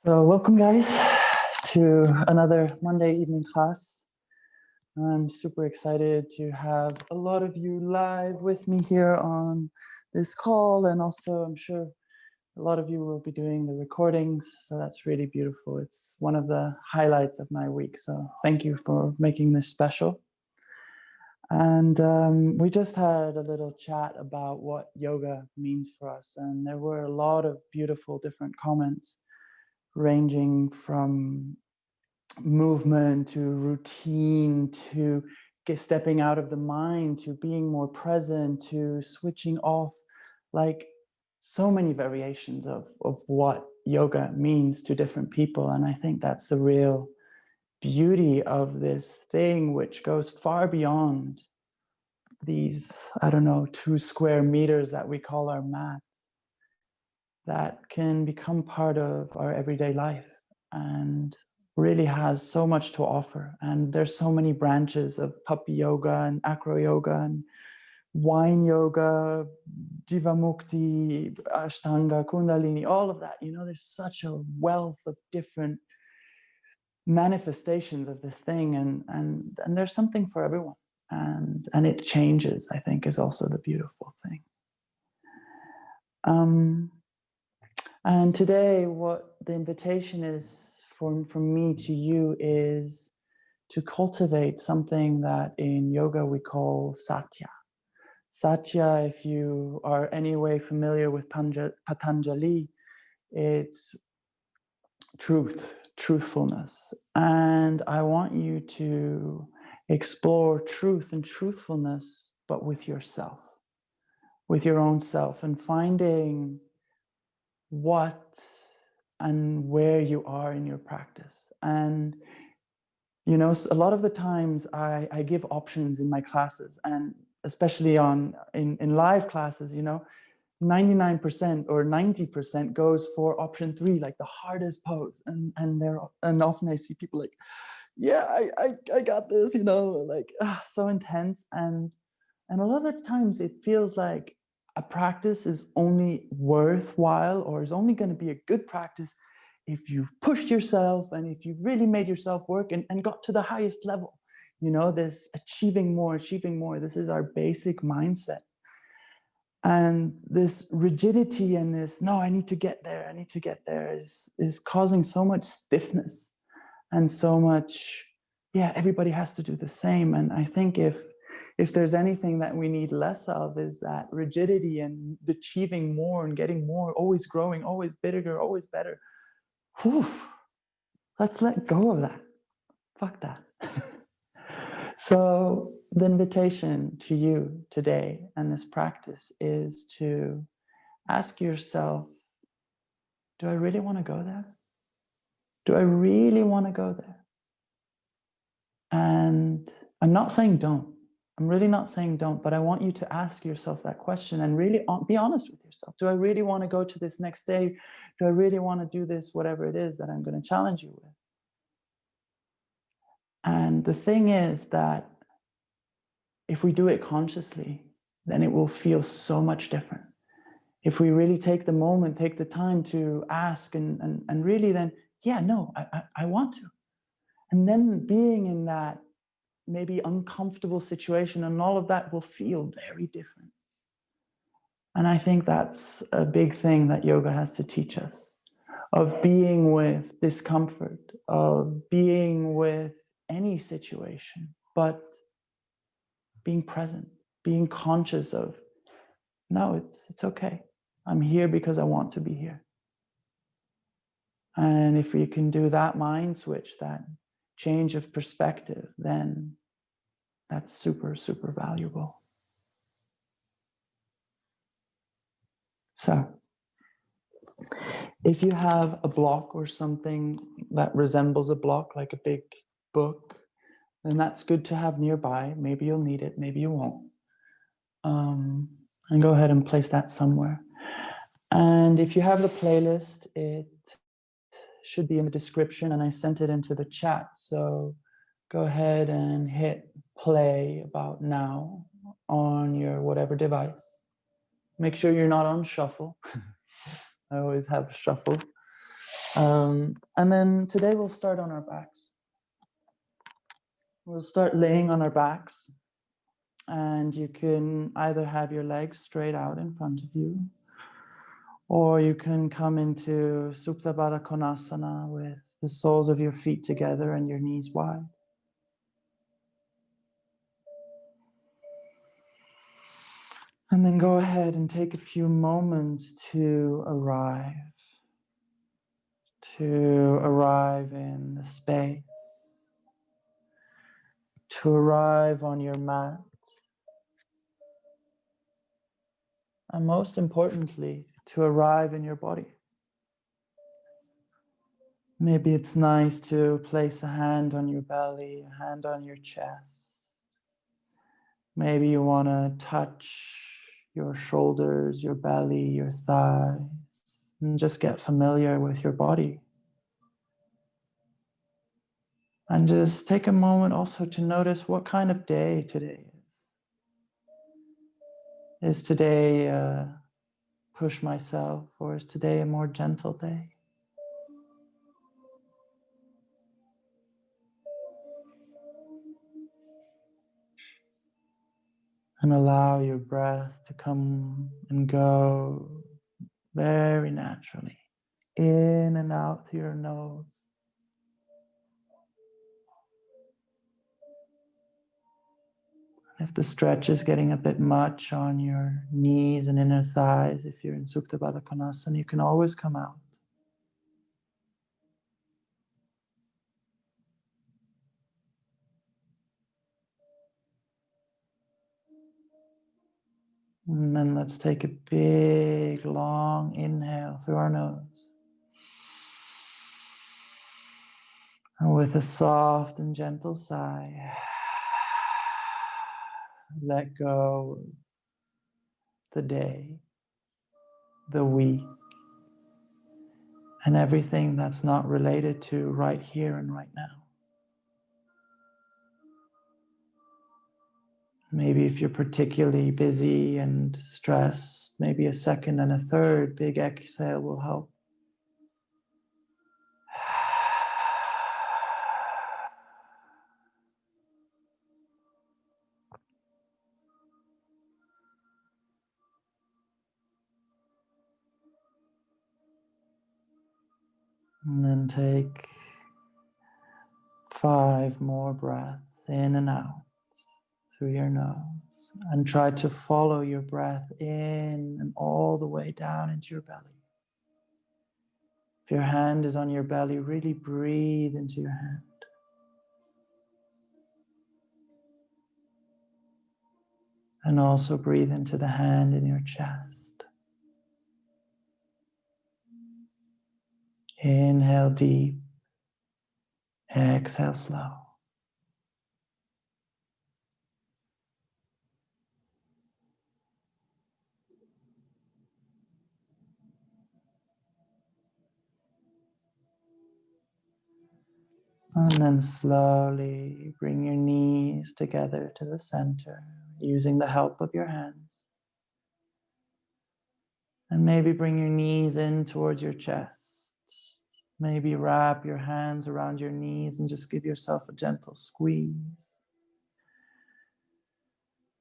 So welcome guys to another Monday evening class. I'm super excited to have a lot of you live with me here on this call, and also I'm sure a lot of you will be doing the recordings, so that's really beautiful. It's one of the highlights of my week, so thank you for making this special. And we just had a little chat about what yoga means for us, and there were a lot of beautiful different comments ranging from movement to routine to stepping out of the mind to being more present to switching off, like so many variations of what yoga means to different people. And I think that's the real beauty of this thing, which goes far beyond these, I don't know, 2 square meters that we call our mats, that can become part of our everyday life and really has so much to offer. And there's so many branches of puppy yoga and acro yoga and wine yoga, jivamukti, ashtanga, kundalini, all of that. You know, there's such a wealth of different manifestations of this thing, and there's something for everyone. And it changes, I think, is also the beautiful thing. And today, what the invitation is from me to you is to cultivate something that in yoga we call satya. Satya, if you are anyway familiar with Patanjali, it's truthfulness. And I want you to explore truth and truthfulness, but with yourself, with your own self, and finding what and where you are in your practice. And you know, a lot of the times I give options in my classes, and especially in live classes, you know, 99% or 90% goes for option 3, like the hardest pose. And often I see people like, yeah, I got this, you know, like so intense. And a lot of the times it feels like a practice is only worthwhile, or is only going to be a good practice if you've pushed yourself and if you've really made yourself work and got to the highest level. You know, this achieving more. This is our basic mindset. And this rigidity and this, no, I need to get there is causing so much stiffness and so much, yeah, everybody has to do the same. And I think if there's anything that we need less of, is that rigidity and achieving more and getting more, always growing, always bigger, always better. Whew, let's let go of that. Fuck that. So the invitation to you today and this practice is to ask yourself, do I really want to go there? Do I really want to go there? And I'm not saying don't. I'm really not saying don't, but I want you to ask yourself that question and really be honest with yourself. Do I really want to go to this next day? Do I really want to do this, whatever it is that I'm going to challenge you with? And the thing is that if we do it consciously, then it will feel so much different. If we really take the moment, take the time to ask and really then, yeah, no, I want to. And then being in that maybe uncomfortable situation and all of that will feel very different. And I think that's a big thing that yoga has to teach us, of being with discomfort, of being with any situation, but being present, being conscious of, no, it's okay. I'm here because I want to be here. And if we can do that mind switch, that change of perspective, then that's super, super valuable. So if you have a block or something that resembles a block, like a big book, then that's good to have nearby. Maybe you'll need it, maybe you won't. And go ahead and place that somewhere. And if you have the playlist, it should be in the description, and I sent it into the chat. So go ahead and hit play about now on your whatever device. Make sure you're not on shuffle. I always have shuffle. And then today we'll start on our backs. We'll start laying on our backs, and you can either have your legs straight out in front of you, or you can come into Supta Baddha Konasana with the soles of your feet together and your knees wide. And then go ahead and take a few moments to arrive in the space, to arrive on your mat, and most importantly, to arrive in your body. Maybe it's nice to place a hand on your belly, a hand on your chest. Maybe you want to touch your shoulders, your belly, your thighs, and just get familiar with your body. And just take a moment also to notice what kind of day today is. Is today push myself, or is today a more gentle day? And allow your breath to come and go very naturally, in and out through your nose. If the stretch is getting a bit much on your knees and inner thighs, if you're in Supta Baddha Konasana, you can always come out. And then let's take a big, long inhale through our nose. And with a soft and gentle sigh, let go of the day, the week, and everything that's not related to right here and right now. Maybe if you're particularly busy and stressed, maybe a second and a third big exhale will help. And then take 5 more breaths in and out through your nose. And try to follow your breath in and all the way down into your belly. If your hand is on your belly, really breathe into your hand. And also breathe into the hand in your chest. Inhale deep, exhale slow. And then slowly bring your knees together to the center, using the help of your hands. And maybe bring your knees in towards your chest. Maybe wrap your hands around your knees and just give yourself a gentle squeeze.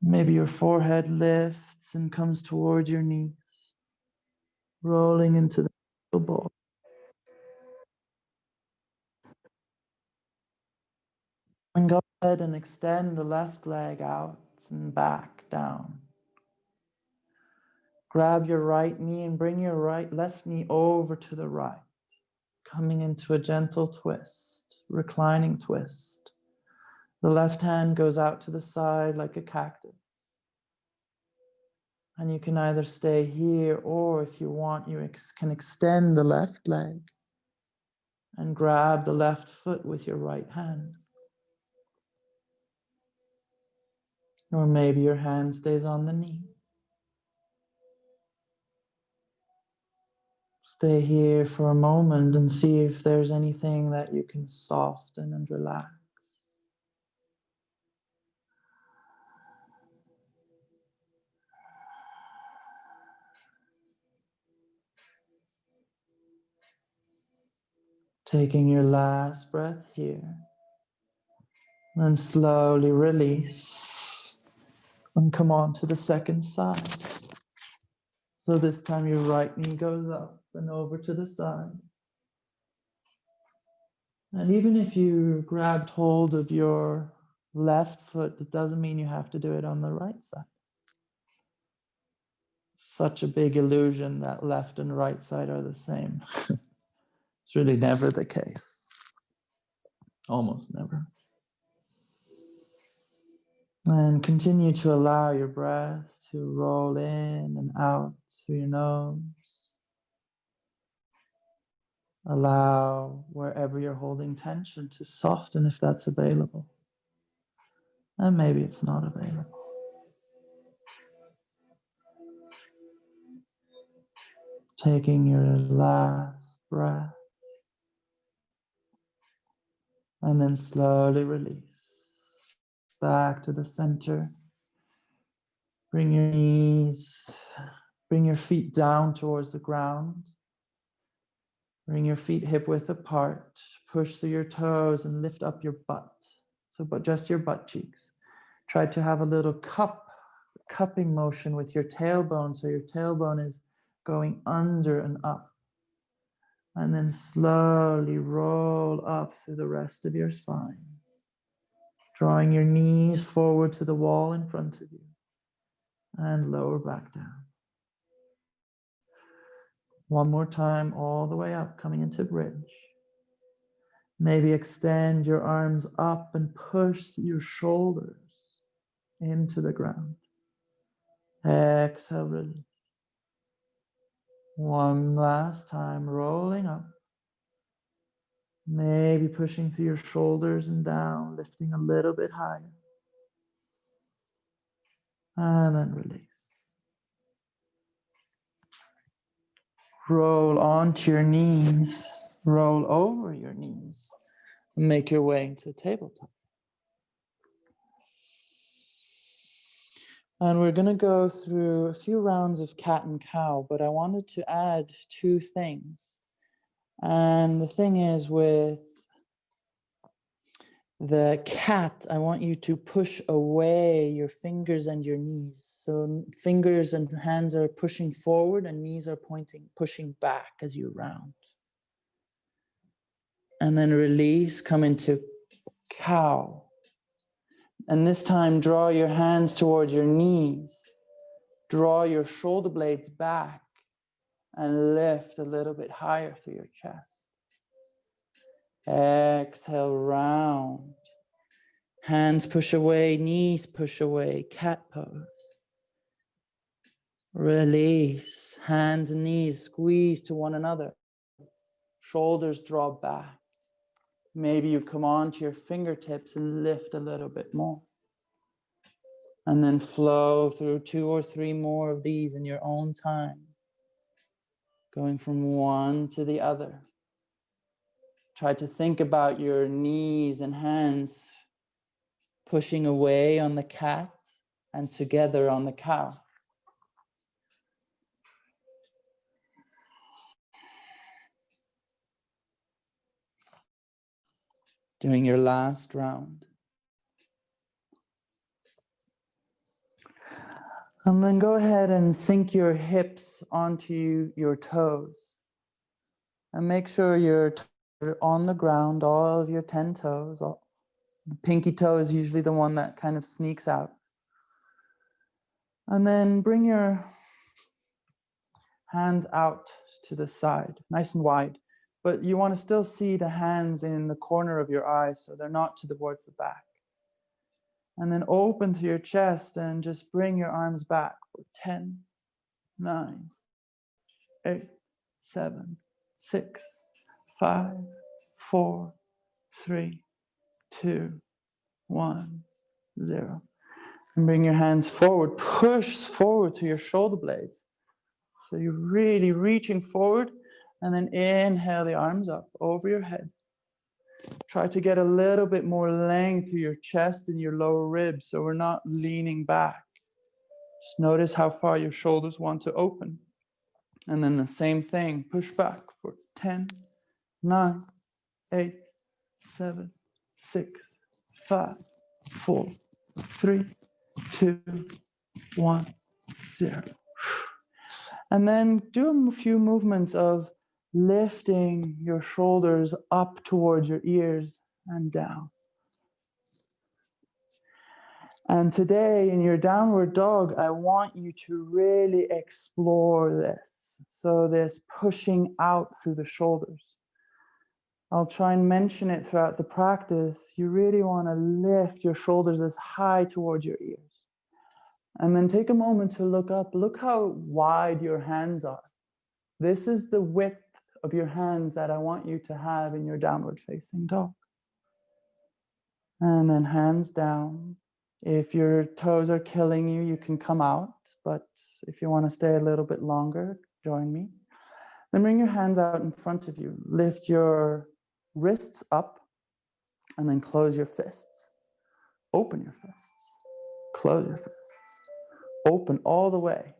Maybe your forehead lifts and comes towards your knees, rolling into the ball. And go ahead and extend the left leg out and back down. Grab your right knee and bring your left knee over to the right, coming into a gentle twist, reclining twist. The left hand goes out to the side like a cactus. And you can either stay here, or if you want, you can extend the left leg and grab the left foot with your right hand. Or maybe your hand stays on the knee. Stay here for a moment and see if there's anything that you can soften and relax. Taking your last breath here. Then slowly release and come on to the second side. So this time your right knee goes up and over to the side. And even if you grabbed hold of your left foot, it doesn't mean you have to do it on the right side. Such a big illusion that left and right side are the same. It's really never the case. Almost never. And continue to allow your breath to roll in and out through your nose. Allow wherever you're holding tension to soften if that's available. And maybe it's not available. Taking your last breath. And then slowly release. Back to the center. Bring your knees, bring your feet down towards the ground. Bring your feet hip width apart. Push through your toes and lift up your butt. So but just your butt cheeks. Try to have a little cupping motion with your tailbone. So your tailbone is going under and up. And then slowly roll up through the rest of your spine. Drawing your knees forward to the wall in front of you. And lower back down. One more time, all the way up, coming into bridge. Maybe extend your arms up and push your shoulders into the ground. Exhale, release. One last time, rolling up. Maybe pushing through your shoulders and down, lifting a little bit higher. And then release. Roll onto your knees, roll over your knees, and make your way into tabletop. And we're going to go through a few rounds of cat and cow, but I wanted to add two things. And the thing is, with the cat, I want you to push away your fingers and your knees. So fingers and hands are pushing forward and knees are pushing back as you round. And then release, come into cow. And this time, draw your hands towards your knees. Draw your shoulder blades back and lift a little bit higher through your chest. Exhale, round. Hands push away, knees push away, cat pose. Release, hands and knees squeeze to one another. Shoulders draw back. Maybe you come onto your fingertips and lift a little bit more. And then flow through 2 or 3 more of these in your own time. Going from one to the other. Try to think about your knees and hands pushing away on the cat and together on the cow. Doing your last round. And then go ahead and sink your hips onto your toes. And make sure you're on the ground, all of your 10 toes. The pinky toe is usually the one that kind of sneaks out. And then bring your hands out to the side, nice and wide. But you want to still see the hands in the corner of your eyes, so they're not towards the back. And then open to your chest and just bring your arms back for 10, 9, 8, 7, 6, 5, 4, 3, 2, 1, 0. And bring your hands forward, push forward to your shoulder blades. So you're really reaching forward, and then inhale the arms up over your head. Try to get a little bit more length through your chest and your lower ribs so we're not leaning back. Just notice how far your shoulders want to open. And then the same thing, push back for 10, 9, 8, 7, 6, 5, 4, 3, 2, 1, 0. And then do a few movements of lifting your shoulders up towards your ears and down. And today in your downward dog, I want you to really explore this. So this pushing out through the shoulders. I'll try and mention it throughout the practice. You really want to lift your shoulders as high towards your ears. And then take a moment to look up. Look how wide your hands are. This is the width of your hands that I want you to have in your downward facing dog. And then hands down. If your toes are killing you, you can come out. But if you want to stay a little bit longer, join me. Then bring your hands out in front of you. Lift your wrists up and then close your fists. Open your fists. Close your fists. Open all the way.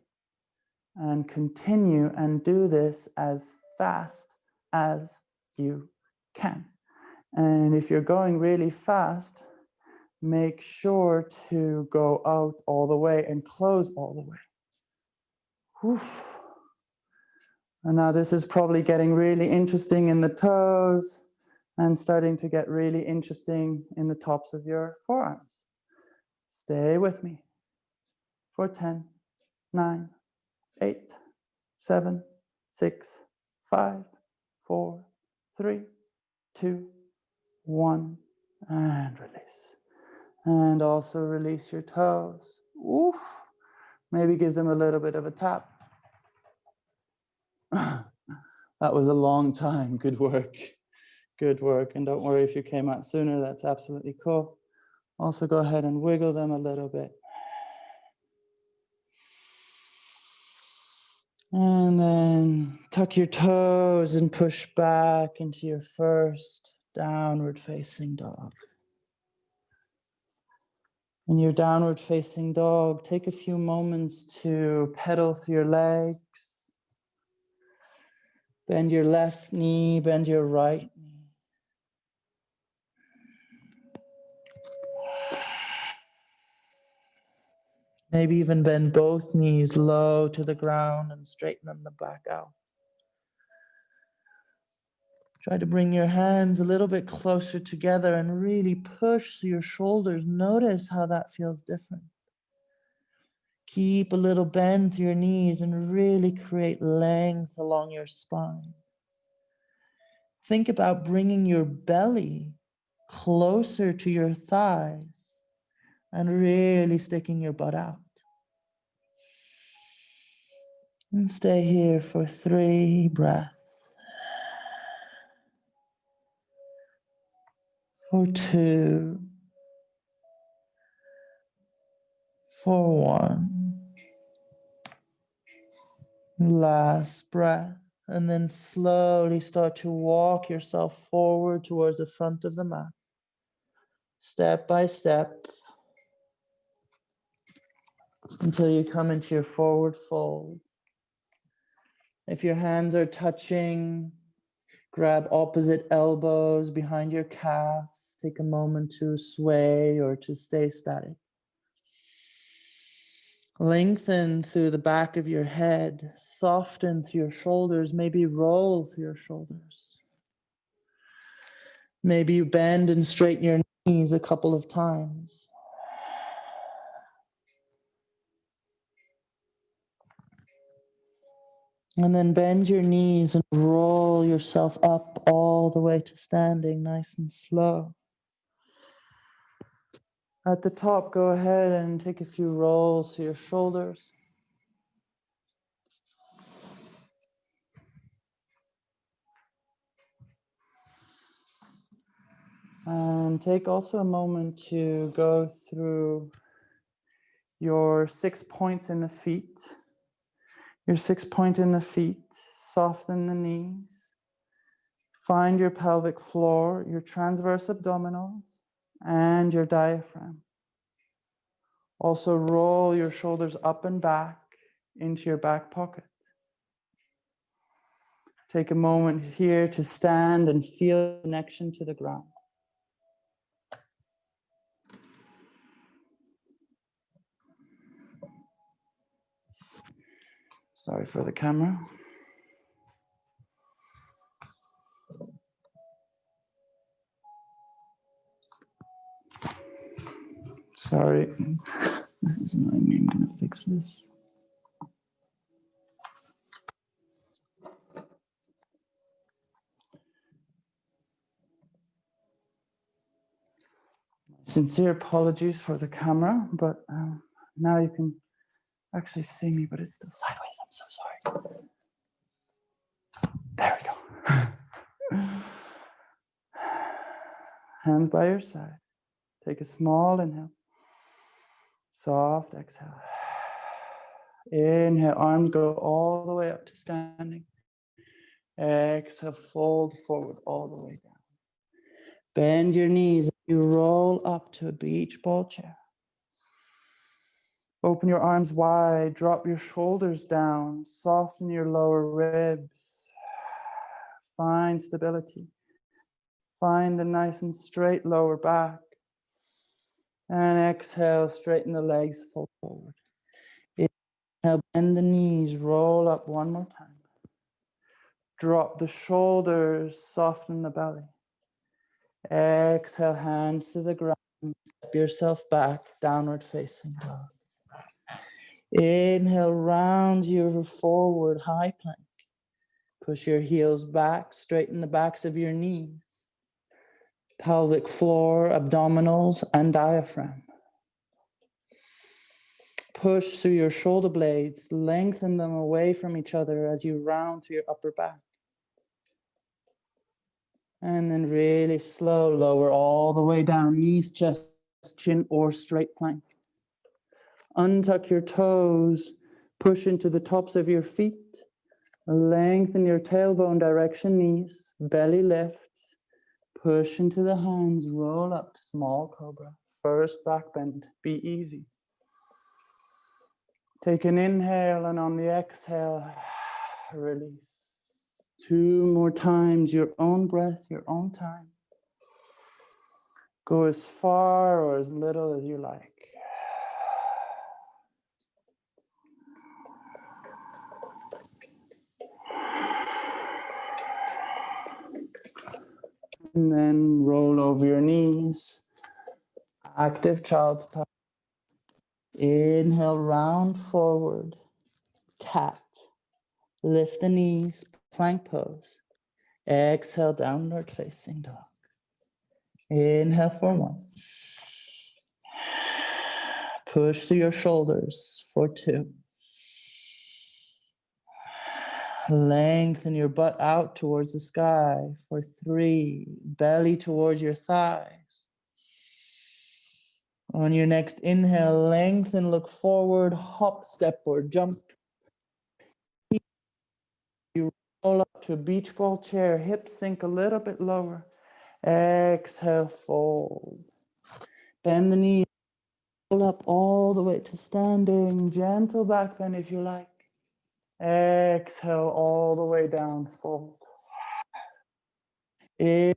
And continue and do this as fast as you can. And if you're going really fast, make sure to go out all the way and close all the way. Oof. And now this is probably getting really interesting in the toes and starting to get really interesting in the tops of your forearms. Stay with me for 10, 9, 8, 7, 6, 5, 4, 3, 2, 1, and release. And also release your toes. Oof. Maybe give them a little bit of a tap. That was a long time. Good work. Good work. And don't worry if you came out sooner, that's absolutely cool. Also go ahead and wiggle them a little bit. And then tuck your toes and push back into your first downward facing dog. In your downward facing dog, take a few moments to pedal through your legs. Bend your left knee, bend your right knee. Maybe even bend both knees low to the ground and straighten them back out. Try to bring your hands a little bit closer together and really push through your shoulders. Notice how that feels different. Keep a little bend through your knees and really create length along your spine. Think about bringing your belly closer to your thighs and really sticking your butt out. And stay here for 3 breaths. For 2. For 1. Last breath. And then slowly start to walk yourself forward towards the front of the mat. Step by step. Until you come into your forward fold. If your hands are touching, grab opposite elbows behind your calves. Take a moment to sway or to stay static. Lengthen through the back of your head. Soften through your shoulders. Maybe roll through your shoulders. Maybe you bend and straighten your knees a couple of times. And then bend your knees and roll yourself up all the way to standing, nice and slow. At the top, go ahead and take a few rolls to your shoulders. And take also a moment to go through your 6 points in the feet. Your 6 point in the feet, soften the knees. Find your pelvic floor, your transverse abdominals, and your diaphragm. Also roll your shoulders up and back into your back pocket. Take a moment here to stand and feel connection to the ground. Sorry for the camera. Sorry, this is annoying me. I'm gonna fix this. Sincere apologies for the camera, but now you can actually see me, but it's still sideways. I'm so sorry. There we go. Hands by your side. Take a small inhale. Soft exhale. Inhale, arms go all the way up to standing. Exhale, fold forward all the way down. Bend your knees. You roll up to a beach ball chair. Open your arms wide. Drop your shoulders down. Soften your lower ribs. Find stability. Find a nice and straight lower back. And exhale, straighten the legs, fold forward. Inhale, bend the knees, roll up one more time. Drop the shoulders, soften the belly. Exhale, hands to the ground. Step yourself back, downward facing dog. Inhale, round your forward high plank. Push your heels back, straighten the backs of your knees. Pelvic floor, abdominals, and diaphragm. Push through your shoulder blades, lengthen them away from each other as you round through your upper back. And then really slow, lower all the way down, knees, chest, chin, or straight plank. Untuck your toes, push into the tops of your feet, lengthen your tailbone direction, knees, belly lifts, push into the hands, roll up, small cobra, first back bend, be easy. Take an inhale and on the exhale, release. 2 more times, your own breath, your own time. Go as far or as little as you like. And then roll over your knees. Active child's pose. Inhale, round forward. Cat. Lift the knees, plank pose. Exhale, downward facing dog. Inhale for 1. Push through your shoulders for 2. Lengthen your butt out towards the sky for 3. Belly towards your thighs. On your next inhale, lengthen, look forward, hop, step, or jump. You roll up to a beach ball chair, hips sink a little bit lower. Exhale, fold. Bend the knees, roll up all the way to standing. Gentle back bend if you like. Exhale, all the way down, fold. Inhale,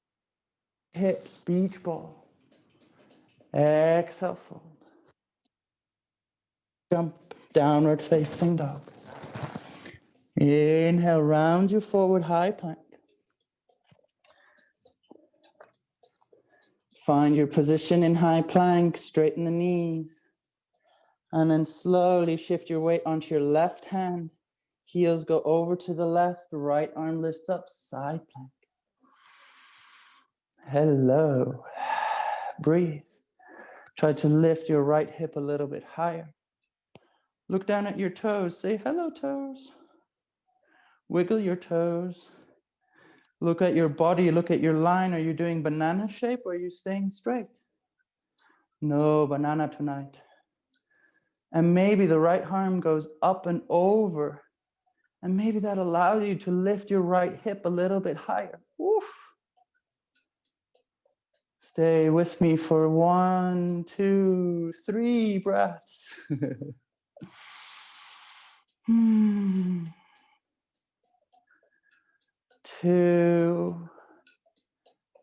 hips, beach ball. Exhale, fold. Jump, downward facing dog. Inhale, round your forward high plank. Find your position in high plank, straighten the knees. And then slowly shift your weight onto your left hand. Heels go over to the left, right arm lifts up, side plank. Hello. Breathe. Try to lift your right hip a little bit higher. Look down at your toes. Say hello, toes. Wiggle your toes. Look at your body. Look at your line. Are you doing banana shape or are you staying straight? No banana tonight. And maybe the right arm goes up and over. And maybe that allows you to lift your right hip a little bit higher. Oof. Stay with me for 1, 2, 3 breaths. 2.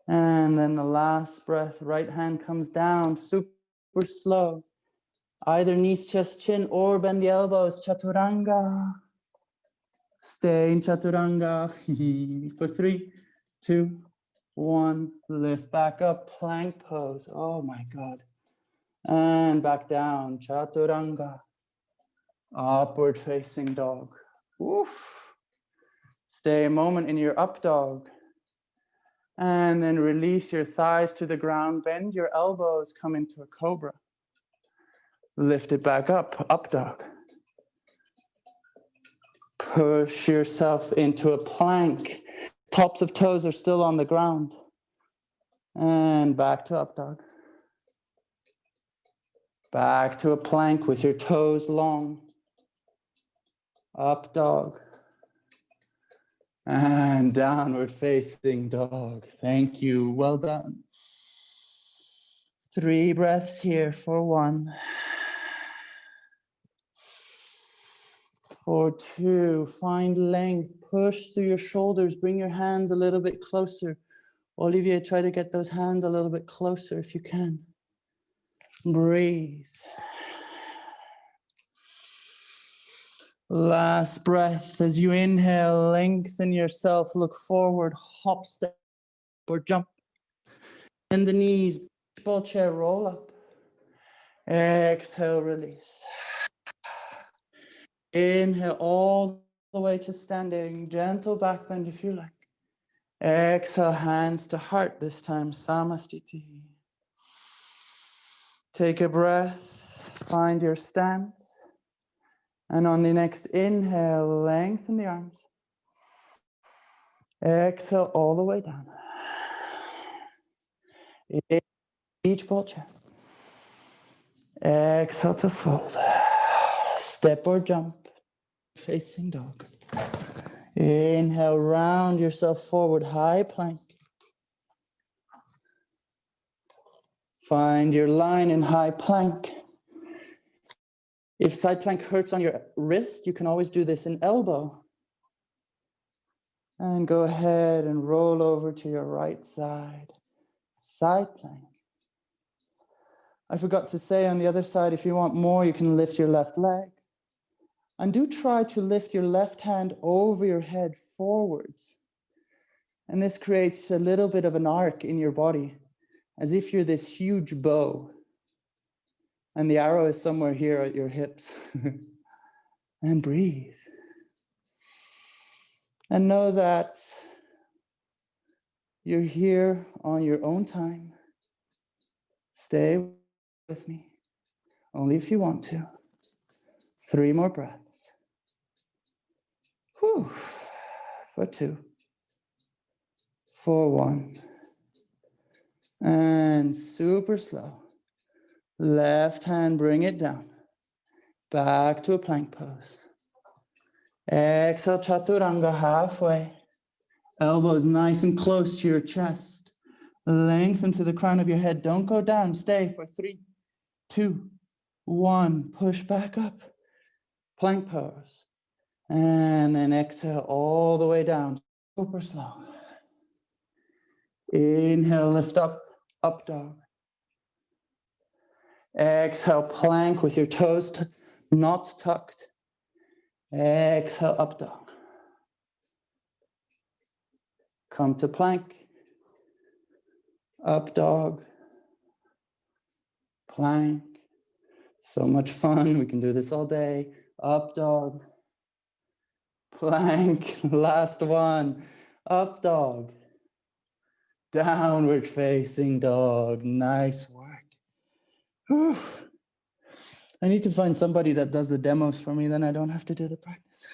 And then the last breath, right hand comes down, super slow. Either knees, chest, chin, or bend the elbows, chaturanga. Stay in chaturanga for 3, 2, 1. Lift back up, plank pose. Oh my God. And back down, chaturanga. Upward facing dog. Oof. Stay a moment in your up dog. And then release your thighs to the ground. Bend your elbows, come into a cobra. Lift it back up dog. Push yourself into a plank. Tops of toes are still on the ground. And back to up dog. Back to a plank with your toes long. Up dog. And downward facing dog. Thank you. Well done. 3 breaths here for 1. For 2, find length. Push through your shoulders. Bring your hands a little bit closer. Olivier, try to get those hands a little bit closer if you can. Breathe. Last breath. As you inhale, lengthen yourself. Look forward. Hop, step, or jump. Bend the knees. Ball chair, roll up. Exhale, release. Inhale all the way to standing. Gentle back bend if you like. Exhale, hands to heart this time, Samastiti. Take a breath, find your stance. And on the next inhale, lengthen the arms. Exhale all the way down. Each ball chair. Exhale to fold. Step or jump, facing dog. Inhale, round yourself forward, high plank. Find your line in high plank. If side plank hurts on your wrist, you can always do this in elbow. And go ahead and roll over to your right side. Side plank. I forgot to say on the other side, if you want more, you can lift your left leg. And do try to lift your left hand over your head forwards. And this creates a little bit of an arc in your body, as if you're this huge bow. And the arrow is somewhere here at your hips. And breathe. And know that you're here on your own time. Stay with me, only if you want to. 3 more breaths. Whew. For 2. For 1. And super slow. Left hand, bring it down. Back to a plank pose. Exhale, chaturanga, halfway. Elbows nice and close to your chest. Lengthen to the crown of your head. Don't go down. Stay for 3, 2, 1. Push back up. Plank pose. And then exhale all the way down. Super slow. Inhale, lift up, up dog. Exhale, plank with your toes not tucked. Exhale, up dog. Come to plank. Up dog. Plank. So much fun. We can do this all day. Up dog. Plank. Last one. Up dog. Downward facing dog. Nice work. Whew. I need to find somebody that does the demos for me, then I don't have to do the practice.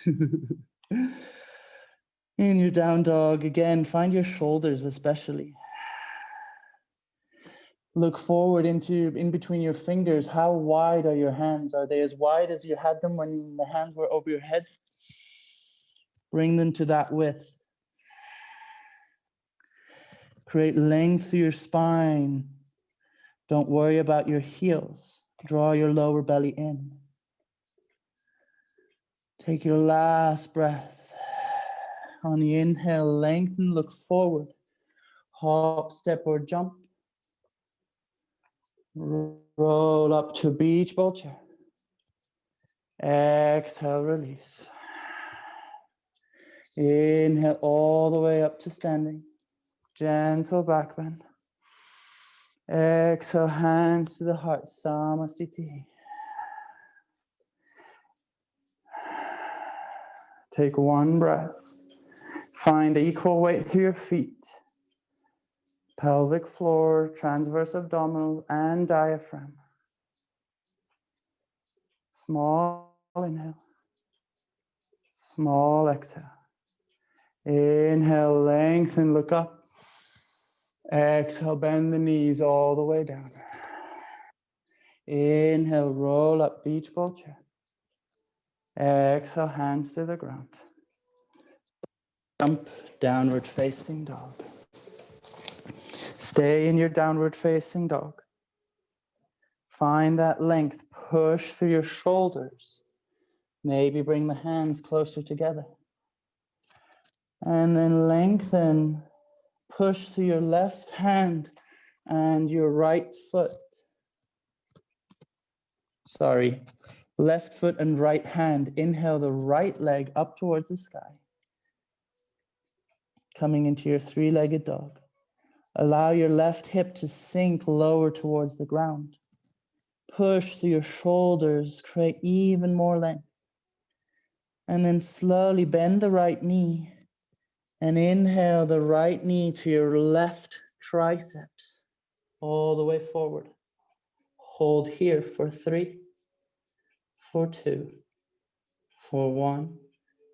In your down dog, again, find your shoulders especially. Look forward in between your fingers. How wide are your hands? Are they as wide as you had them when the hands were over your head? Bring them to that width. Create length through your spine. Don't worry about your heels. Draw your lower belly in. Take your last breath On the inhale, lengthen, look forward. Hop, step, or jump. Roll up to beach ball chair. Exhale, release. Inhale all the way up to standing. Gentle back bend. Exhale, hands to the heart, Samasthiti. Take one breath. Find equal weight through your feet. Pelvic floor, transverse abdominal, and diaphragm. Small inhale. Small exhale. Inhale, lengthen, look up. Exhale, bend the knees all the way down. Inhale, roll up, beach ball chair. Exhale, hands to the ground. Jump, downward facing dog. Stay in your downward facing dog. Find that length, push through your shoulders. Maybe bring the hands closer together. And then lengthen, push through your left hand and your right foot. Sorry, left foot and right hand. Inhale the right leg up towards the sky. Coming into your three-legged dog. Allow your left hip to sink lower towards the ground. Push through your shoulders, create even more length. And then slowly bend the right knee and inhale the right knee to your left triceps all the way forward. Hold here for 3, for 2, for 1.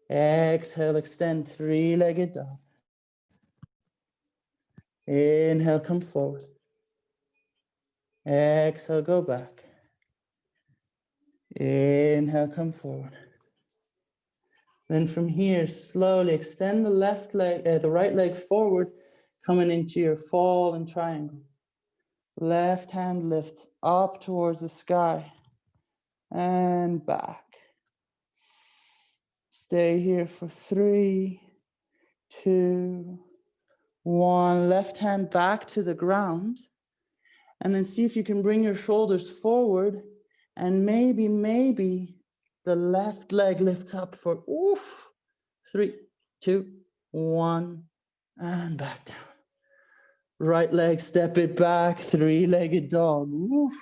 Exhale, extend, three-legged dog. Inhale, come forward. Exhale, go back. Inhale, come forward. Then from here, slowly extend the left leg, the right leg forward, coming into your fallen triangle. Left hand lifts up towards the sky and back. Stay here for 3, 2, 1. Left hand back to the ground. And then see if you can bring your shoulders forward and maybe the left leg lifts up for 3, 2, 1, and back down. Right leg, step it back, three-legged dog. Oof.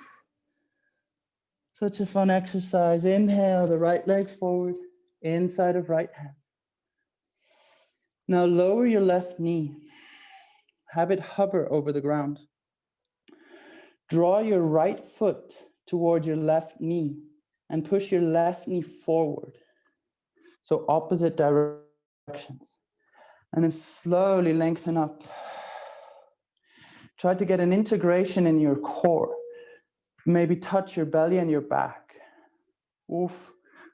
Such a fun exercise. Inhale, the right leg forward, inside of right hand. Now lower your left knee. Have it hover over the ground. Draw your right foot towards your left knee and push your left knee forward. So opposite directions. And then slowly lengthen up. Try to get an integration in your core. Maybe touch your belly and your back. Oof,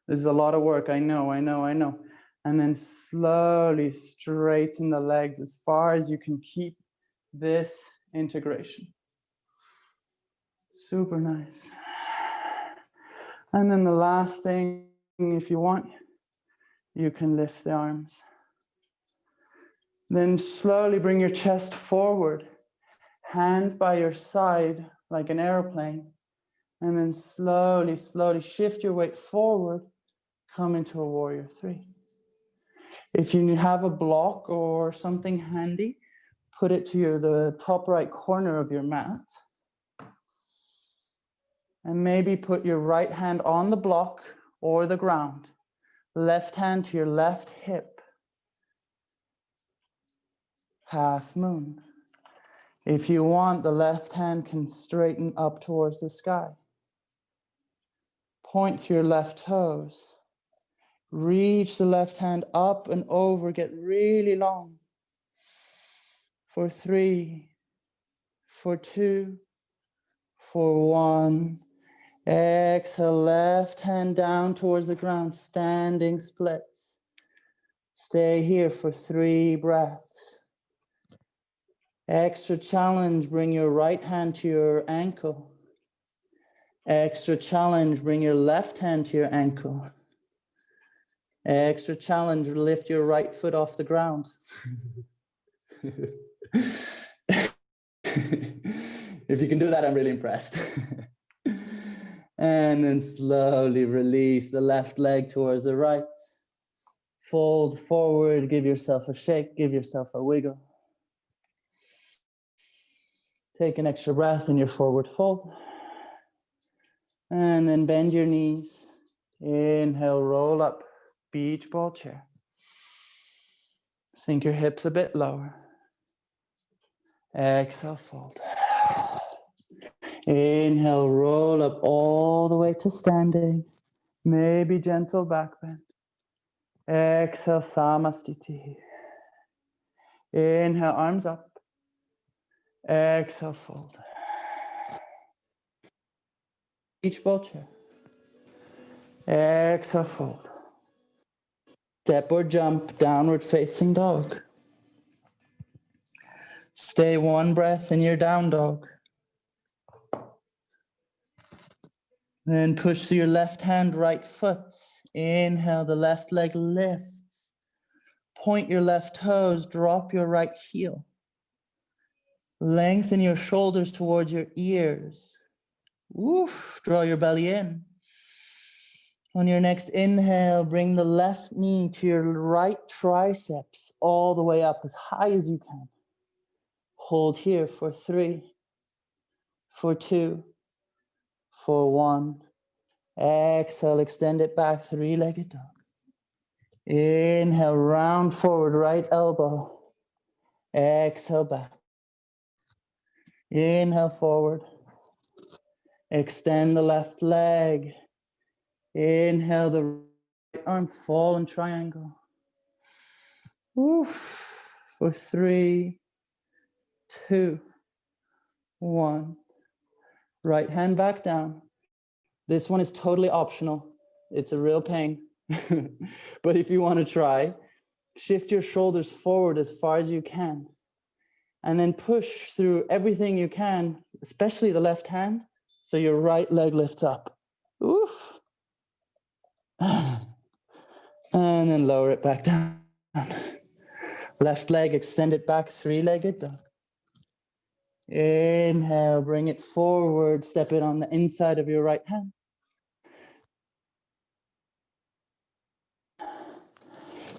this is a lot of work, I know. And then slowly straighten the legs as far as you can keep this integration. Super nice. And then the last thing, if you want, you can lift the arms. Then slowly bring your chest forward, hands by your side like an airplane. And then slowly shift your weight forward, come into a warrior 3. If you have a block or something handy, put it to the top right corner of your mat. And maybe put your right hand on the block or the ground. Left hand to your left hip. Half moon. If you want, the left hand can straighten up towards the sky. Point to your left toes. Reach the left hand up and over, get really long. For 3, for 2, for 1. Exhale, left hand down towards the ground, standing splits. Stay here for 3 breaths. Extra challenge, bring your right hand to your ankle. Extra challenge, bring your left hand to your ankle. Extra challenge, lift your right foot off the ground. If you can do that, I'm really impressed. And then slowly release the left leg towards the right. Fold forward, give yourself a shake, give yourself a wiggle. Take an extra breath in your forward fold. And then bend your knees. Inhale, roll up, beach ball chair. Sink your hips a bit lower. Exhale, fold. Inhale, roll up all the way to standing. Maybe gentle back bend. Exhale, Samastiti. Inhale, arms up. Exhale, fold. Beach ball chair. Exhale, fold. Step or jump, downward facing dog. Stay one breath in your down dog. Then push through your left hand, right foot. Inhale, the left leg lifts. Point your left toes, drop your right heel. Lengthen your shoulders towards your ears. Woof, draw your belly in. On your next inhale, bring the left knee to your right triceps all the way up as high as you can. Hold here for 3, for 2, for 1. Exhale, extend it back, three-legged dog. Inhale, round forward, right elbow. Exhale, back. Inhale, forward. Extend the left leg. Inhale, the right arm, fall in triangle. Oof. For 3, 2, 1. Right hand back down. This one is totally optional. It's a real pain. But if you want to try, shift your shoulders forward as far as you can. And then push through everything you can, especially the left hand, so your right leg lifts up. Oof. And then lower it back down. Left leg, extend it back, three-legged dog. Inhale, bring it forward, step it on the inside of your right hand.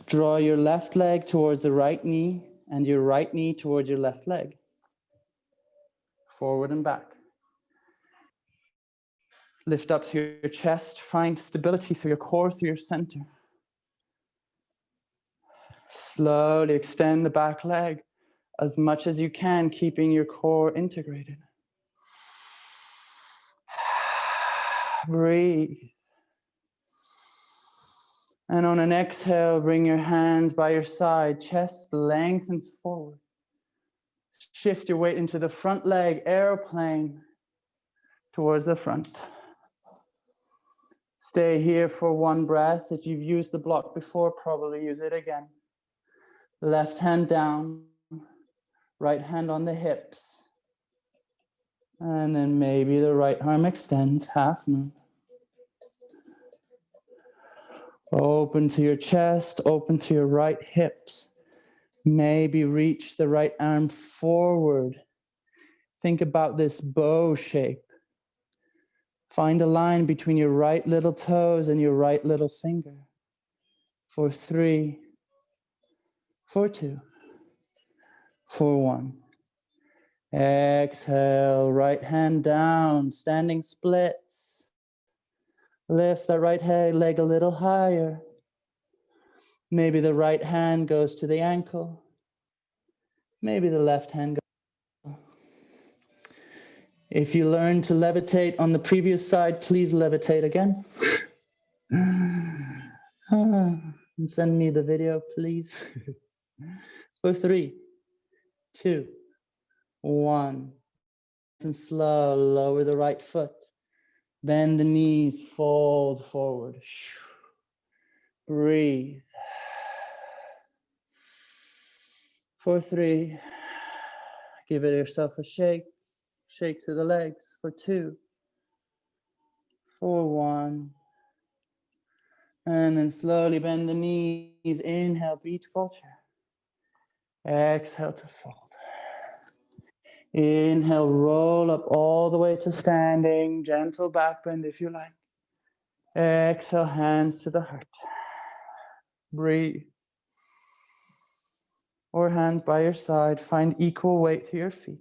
Draw your left leg towards the right knee and your right knee towards your left leg. Forward and back. Lift up through your chest, find stability through your core, through your center. Slowly extend the back leg as much as you can, keeping your core integrated. Breathe. And on an exhale, bring your hands by your side, chest lengthens forward. Shift your weight into the front leg, airplane towards the front. Stay here for 1 breath. If you've used the block before, probably use it again. Left hand down, right hand on the hips. And then maybe the right arm extends, half moon. Open to your chest, open to your right hips. Maybe reach the right arm forward. Think about this bow shape. Find a line between your right little toes and your right little finger. For 3, for 2, for 1. Exhale, right hand down, standing splits. Lift the right leg a little higher. Maybe the right hand goes to the ankle. Maybe the left hand goes. If you learn to levitate on the previous side, please levitate again. And send me the video, please. For 3, 2, 1. And slow, lower the right foot. Bend the knees, fold forward. Breathe. For 3, give it yourself a shake. Shake through the legs. For 2, for 1. And then slowly bend the knees. Inhale, beach ball chair. Exhale to fold. Inhale, roll up all the way to standing. Gentle back bend if you like. Exhale, hands to the heart. Breathe. Or hands by your side. Find equal weight to your feet.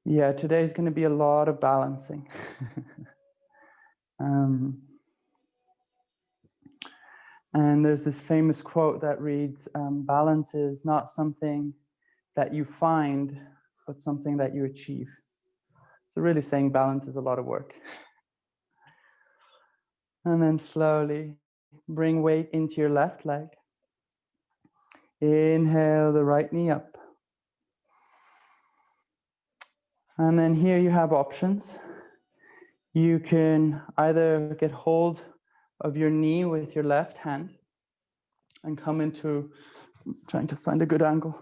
Yeah, today's going to be a lot of balancing. And there's this famous quote that reads, balance is not something that you find, but something that you achieve. So really saying balance is a lot of work. And then slowly bring weight into your left leg. Inhale the right knee up. And then here you have options. You can either get hold of your knee with your left hand and come into, trying to find a good angle,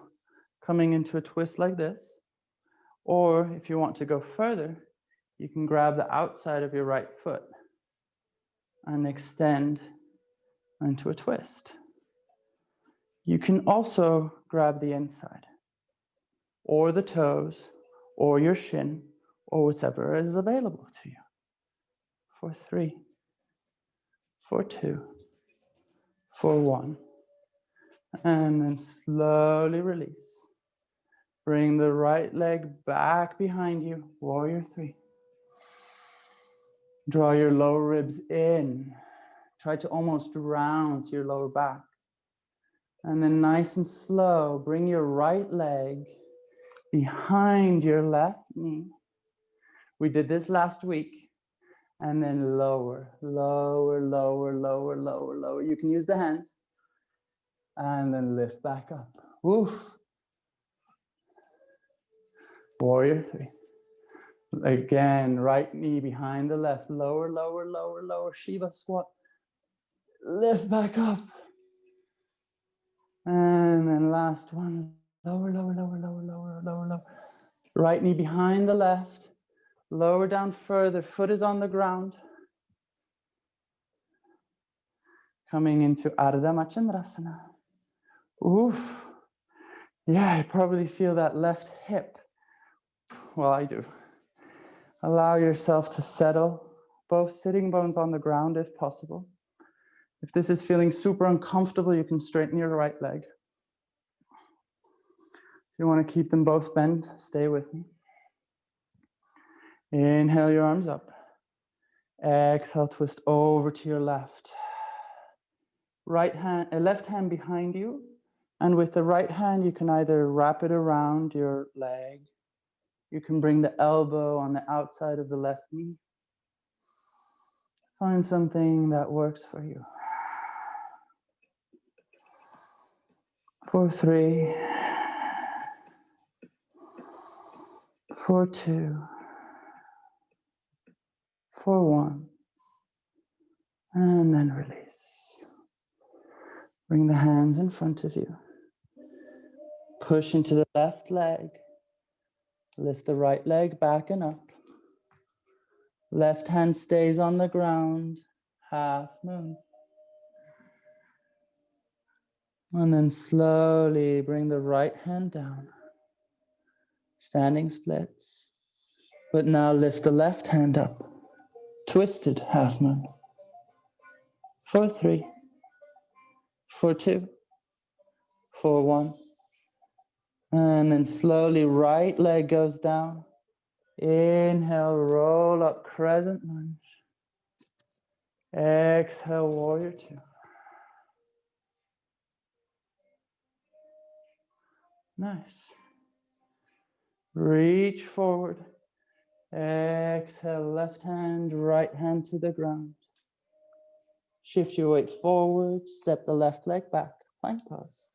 coming into a twist like this. Or if you want to go further, you can grab the outside of your right foot and extend into a twist. You can also grab the inside, or the toes, or your shin, or whatever is available to you. For 3, for 2, for 1. And then slowly release. Bring the right leg back behind you, warrior 3. Draw your lower ribs in. Try to almost round your lower back. And then nice and slow, bring your right leg behind your left knee. We did this last week. And then lower, lower, lower, lower, lower, lower. You can use the hands. And then lift back up. Woof. Warrior 3. Again, right knee behind the left. Lower, lower, lower, lower. Shiva squat. Lift back up. And then last one. Lower, lower, lower, lower, lower, lower, lower. Right knee behind the left. Lower down further. Foot is on the ground. Coming into Ardha Machandrasana. Oof. Yeah, I probably feel that left hip. Well, I do. Allow yourself to settle, both sitting bones on the ground if possible. If this is feeling super uncomfortable, you can straighten your right leg. If you want to keep them both bent, stay with me. Inhale your arms up. Exhale, twist over to your left. Left hand behind you. And with the right hand, you can either wrap it around your leg. You can bring the elbow on the outside of the left knee. Find something that works for you. For 3, for 2, for 1, and then release. Bring the hands in front of you. Push into the left leg. Lift the right leg back and up. Left hand stays on the ground. Half moon. And then slowly bring the right hand down. Standing splits. But now lift the left hand up. Twisted half moon. For 3, for 2, for 1. And then slowly right leg goes down. Inhale, roll up, crescent lunge. Exhale, warrior 2. Nice. Reach forward. Exhale, left hand, right hand to the ground. Shift your weight forward, step the left leg back, plank pose.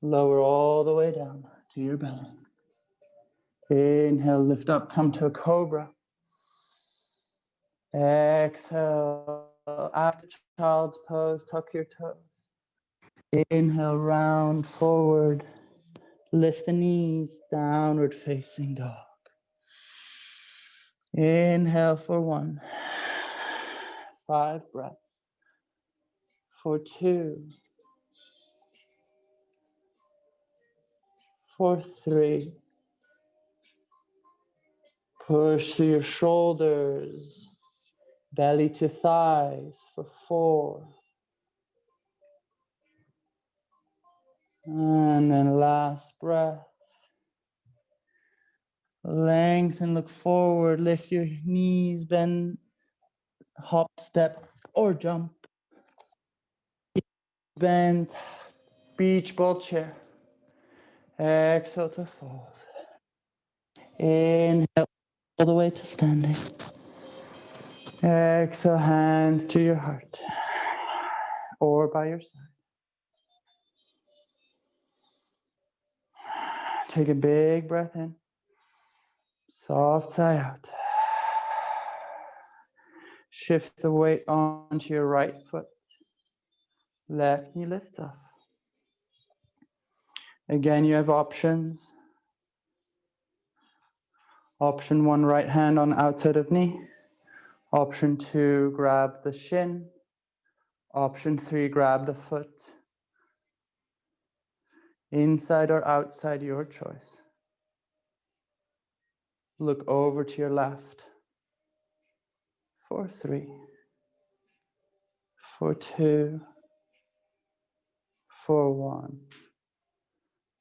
Lower all the way down to your belly. Inhale, lift up, come to a cobra. Exhale, after child's pose, tuck your toes. Inhale, round forward. Lift the knees, downward facing dog. Inhale for 1. 5 breaths. For 2. For 3. Push through your shoulders, belly to thighs for 4. And then last breath. Lengthen, look forward, lift your knees, bend, hop, step, or jump. Bend, beach ball chair. Exhale to fold. Inhale all the way to standing. Exhale, hands to your heart or by your side. Take a big breath in. Soft sigh out. Shift the weight onto your right foot. Left knee lifts up. Again, you have options. Option 1, right hand on outside of knee. Option 2, grab the shin. Option 3, grab the foot. Inside or outside, your choice. Look over to your left. For 3. For 2. For 1.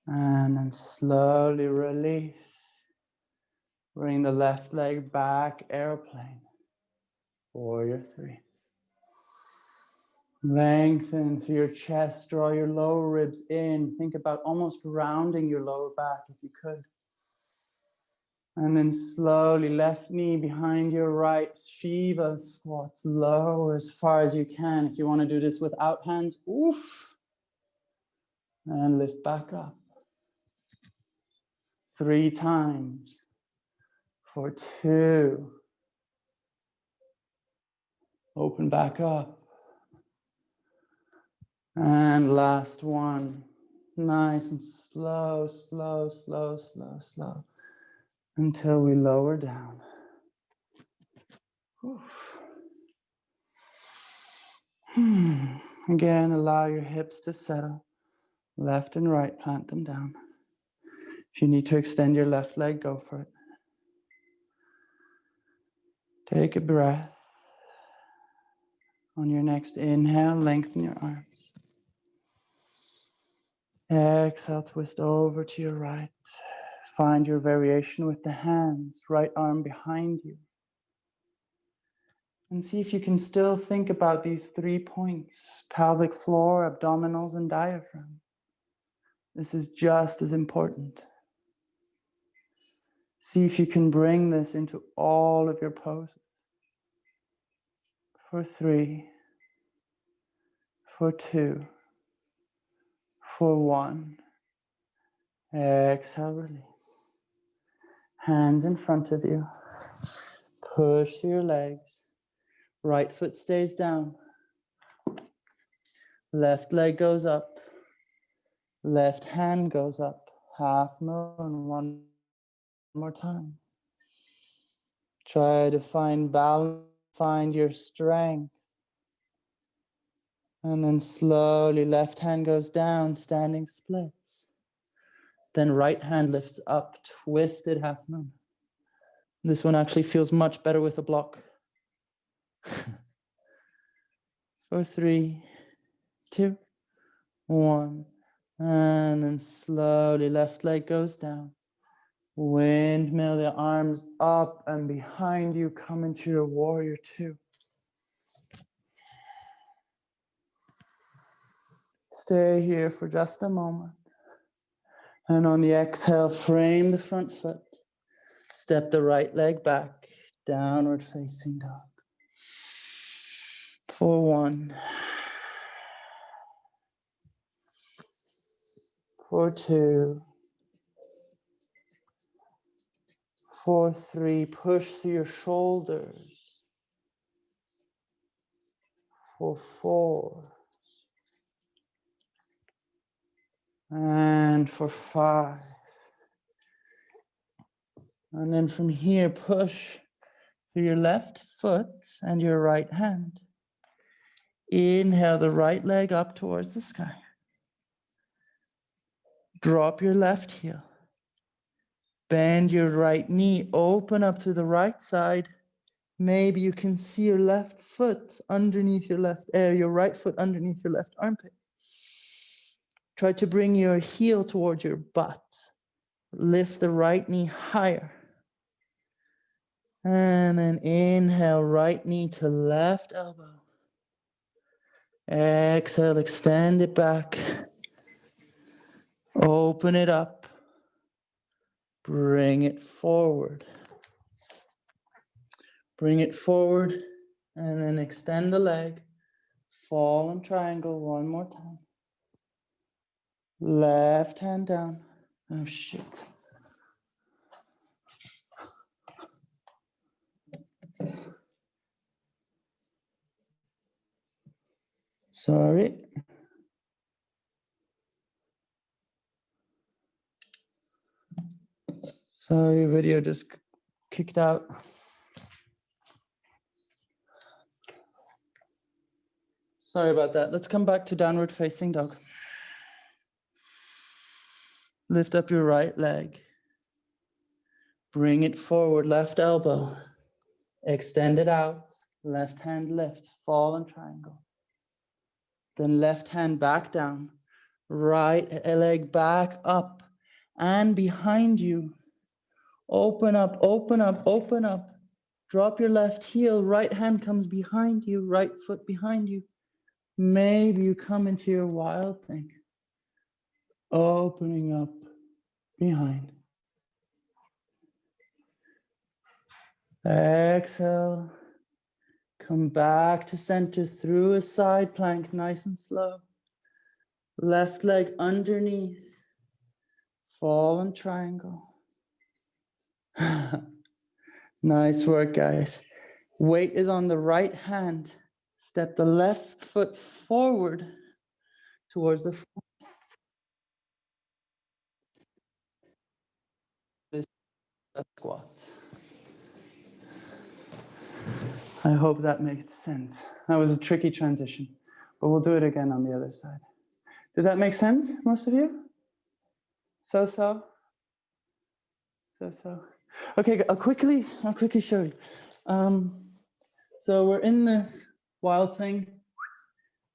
And then slowly release. Bring the left leg back, airplane. Warrior 3. Lengthen through your chest, draw your lower ribs in. Think about almost rounding your lower back if you could. And then slowly left knee behind your right, Shiva squats, lower as far as you can. If you want to do this without hands, oof. And lift back up. 3 times. For 2. Open back up. And last one. Nice and slow, slow, slow, slow, slow. Until we lower down. Again, allow your hips to settle. Left and right, plant them down. If you need to extend your left leg, go for it. Take a breath. On your next inhale, lengthen your arms. Exhale, twist over to your right. Find your variation with the hands, right arm behind you. And see if you can still think about these 3 points: pelvic floor, abdominals, and diaphragm. This is just as important. See if you can bring this into all of your poses. For 3, for 2, for 1. Exhale, release. Hands in front of you. Push through your legs. Right foot stays down. Left leg goes up. Left hand goes up. Half moon, 1 more time. Try to find balance, find your strength. And then slowly left hand goes down, standing splits. Then right hand lifts up, twisted half moon. This one actually feels much better with a block. For 3, 2, 1. And then slowly left leg goes down. Windmill the arms up and behind you. Come into your warrior 2. Stay here for just a moment. And on the exhale, frame the front foot. Step the right leg back. Downward facing dog. For 1. For 2. For 3. Push through your shoulders. For 4. And for 5. And then from here, push through your left foot and your right hand. Inhale the right leg up towards the sky. Drop your left heel. Bend your right knee, open up to the right side. Maybe you can see your left foot underneath your your right foot underneath your left armpit. Try to bring your heel towards your butt. Lift the right knee higher. And then inhale, right knee to left elbow. Exhale, extend it back. Open it up. Bring it forward. Bring it forward and then extend the leg. Fallen triangle one more time. Left hand down. Oh, shit. Sorry. Sorry, video just kicked out. Sorry about that. Let's come back to downward facing dog. Lift up your right leg. Bring it forward, left elbow. Extend it out. Left hand lift, fallen triangle. Then left hand back down. Right leg back up and behind you. Open up, open up, open up. Drop your left heel. Right hand comes behind you. Right foot behind you. Maybe you come into your wild thing. Opening up behind. Exhale. Come back to center through a side plank, nice and slow. Left leg underneath. Fallen triangle. Nice work, guys. Weight is on the right hand. Step the left foot forward towards the front. This is a squat. I hope that made sense. That was a tricky transition, but we'll do it again on the other side. Did that make sense, most of you? So? Okay, I'll quickly show you. So we're in this wild thing,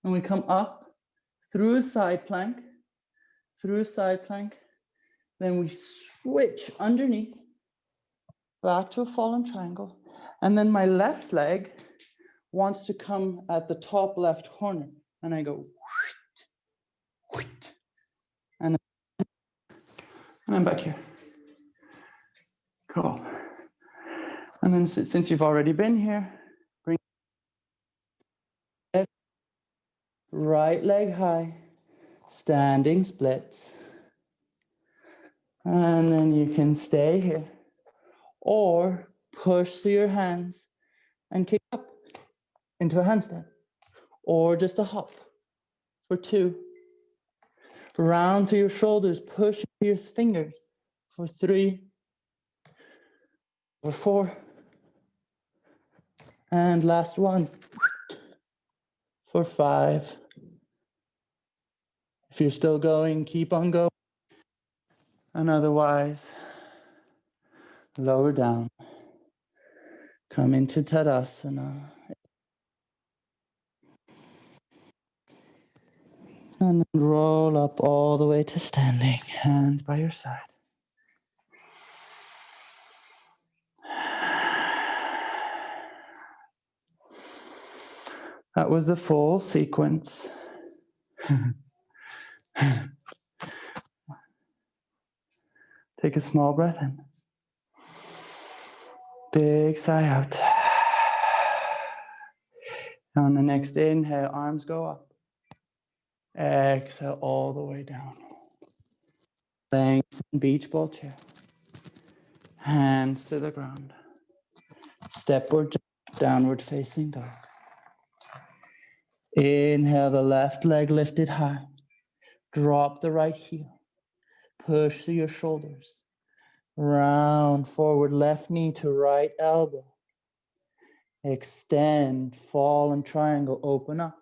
and we come up through a side plank, then we switch underneath, back to a fallen triangle, and then my left leg wants to come at the top left corner, and I go, and I'm back here. Cool. And then since you've already been here, bring left, right leg high, standing splits. And then you can stay here or push through your hands and kick up into a handstand or just a hop for 2. Round through your shoulders, push your fingers for 3 or 4. And last one for 5. If you're still going, keep on going. And otherwise, lower down. Come into Tadasana. And then roll up all the way to standing, hands by your side. That was the full sequence. Take a small breath in. Big sigh out. And on the next inhale, arms go up. Exhale all the way down. Lengthen beach ball chair. Hands to the ground. Step or jump, downward facing dog. Inhale, the left leg lifted high. Drop the right heel. Push through your shoulders. Round forward, left knee to right elbow. Extend, fall and triangle, open up.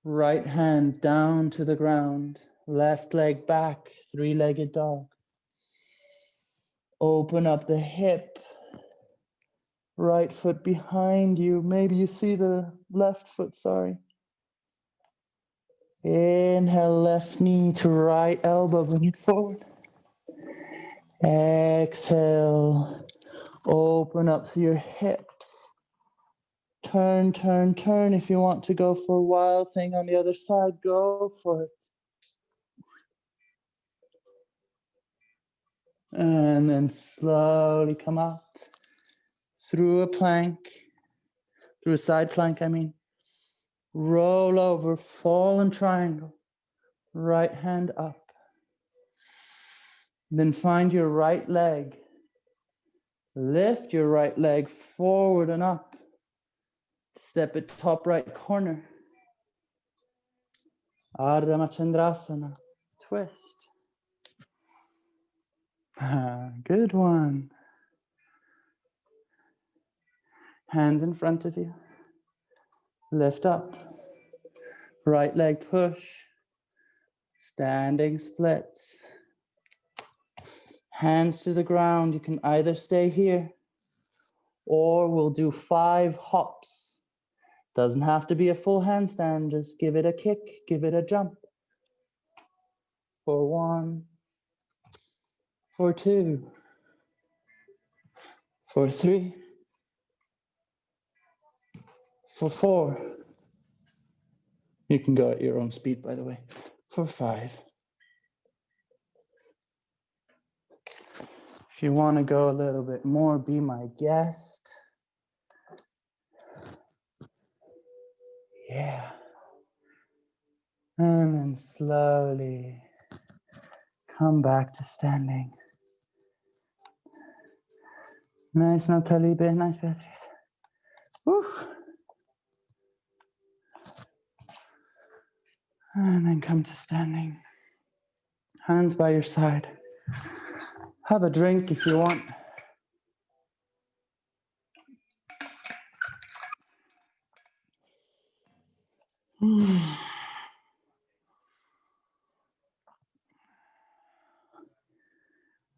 Right hand down to the ground. Left leg back, three-legged dog. Open up the hip. Right foot behind you. Maybe you see the left foot, sorry. Inhale, left knee to right elbow, bring it forward. Exhale, open up through your hips. Turn, turn, turn. If you want to go for a wild thing on the other side, go for it. And then slowly come out through a plank, through a side plank, I mean. Roll over, fall in triangle. Right hand up. Then find your right leg. Lift your right leg forward and up. Step it top right corner. Ardha Chandrasana. Twist. Good one. Hands in front of you. Lift up. Right leg push. Standing splits. Hands to the ground. You can either stay here or we'll do 5 hops. Doesn't have to be a full handstand. Just give it a kick. Give it a jump. For 1. For 2. For 3. For 4. You can go at your own speed, by the way. For 5. If you want to go a little bit more, be my guest. Yeah. And then slowly come back to standing. Nice, Natalie. Nice, Beatrice. Woo. And then come to standing. Hands by your side. Have a drink if you want.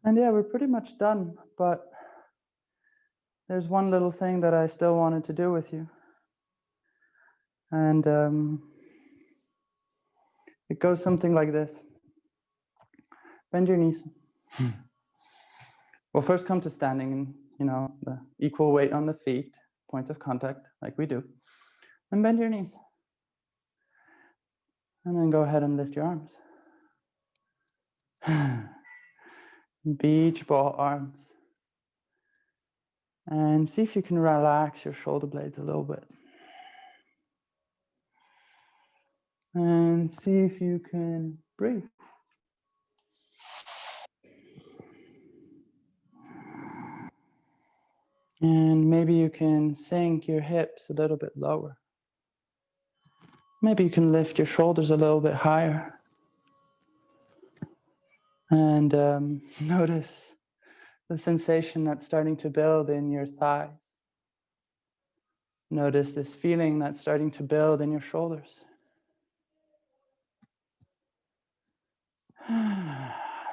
And yeah, we're pretty much done, but there's one little thing that I still wanted to do with you. And it goes something like this. Bend your knees. Well, first come to standing and, the equal weight on the feet, points of contact, like we do. And bend your knees. And then go ahead and lift your arms. Beach ball arms. And see if you can relax your shoulder blades a little bit. And see if you can breathe. And maybe you can sink your hips a little bit lower. Maybe you can lift your shoulders a little bit higher. And notice the sensation that's starting to build in your thighs. Notice this feeling that's starting to build in your shoulders.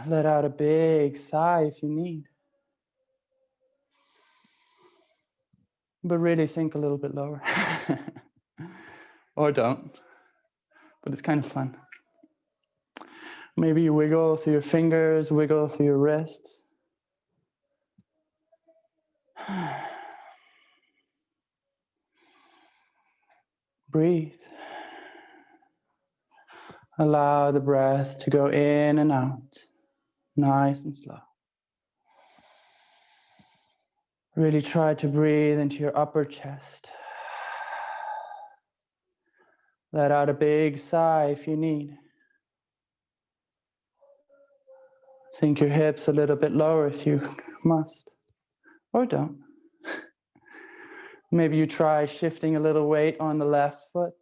Let out a big sigh if you need. But really sink a little bit lower. Or don't. But it's kind of fun. Maybe you wiggle through your fingers, wiggle through your wrists. Breathe. Allow the breath to go in and out, nice and slow. Really try to breathe into your upper chest. Let out a big sigh if you need. Sink your hips a little bit lower if you must, or don't. Maybe you try shifting a little weight on the left foot.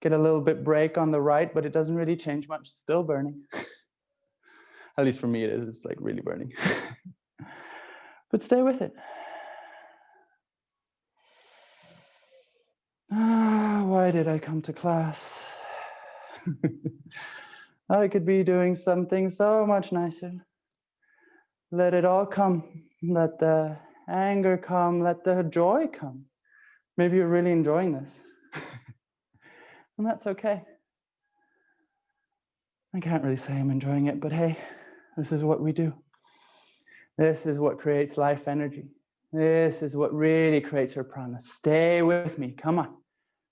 Get a little bit break on the right, but it doesn't really change much. It's still burning. At least for me it is. It's like really burning. But stay with it. Why did I come to class? I could be doing something so much nicer. Let it all come. Let the anger come. Let the joy come. Maybe you're really enjoying this. And that's okay. I can't really say I'm enjoying it, but hey, this is what we do. This is what creates life energy. This is what really creates our prana. Stay with me. Come on.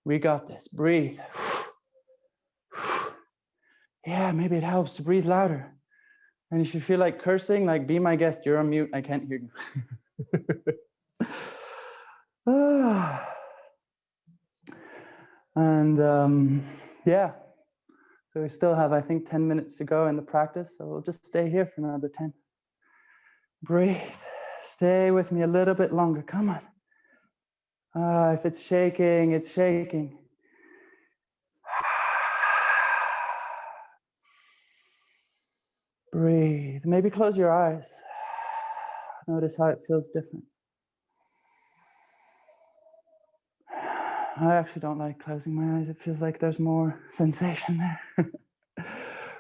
We got this. Breathe. Yeah, maybe it helps to breathe louder. And if you feel like cursing, like be my guest. You're on mute. I can't hear you. And yeah, so we still have, I think, 10 minutes to go in the practice. So we'll just stay here for another 10. Breathe. Stay with me a little bit longer. Come on. If it's shaking, it's shaking. Breathe. Maybe close your eyes. Notice how it feels different. I actually don't like closing my eyes. It feels like there's more sensation there.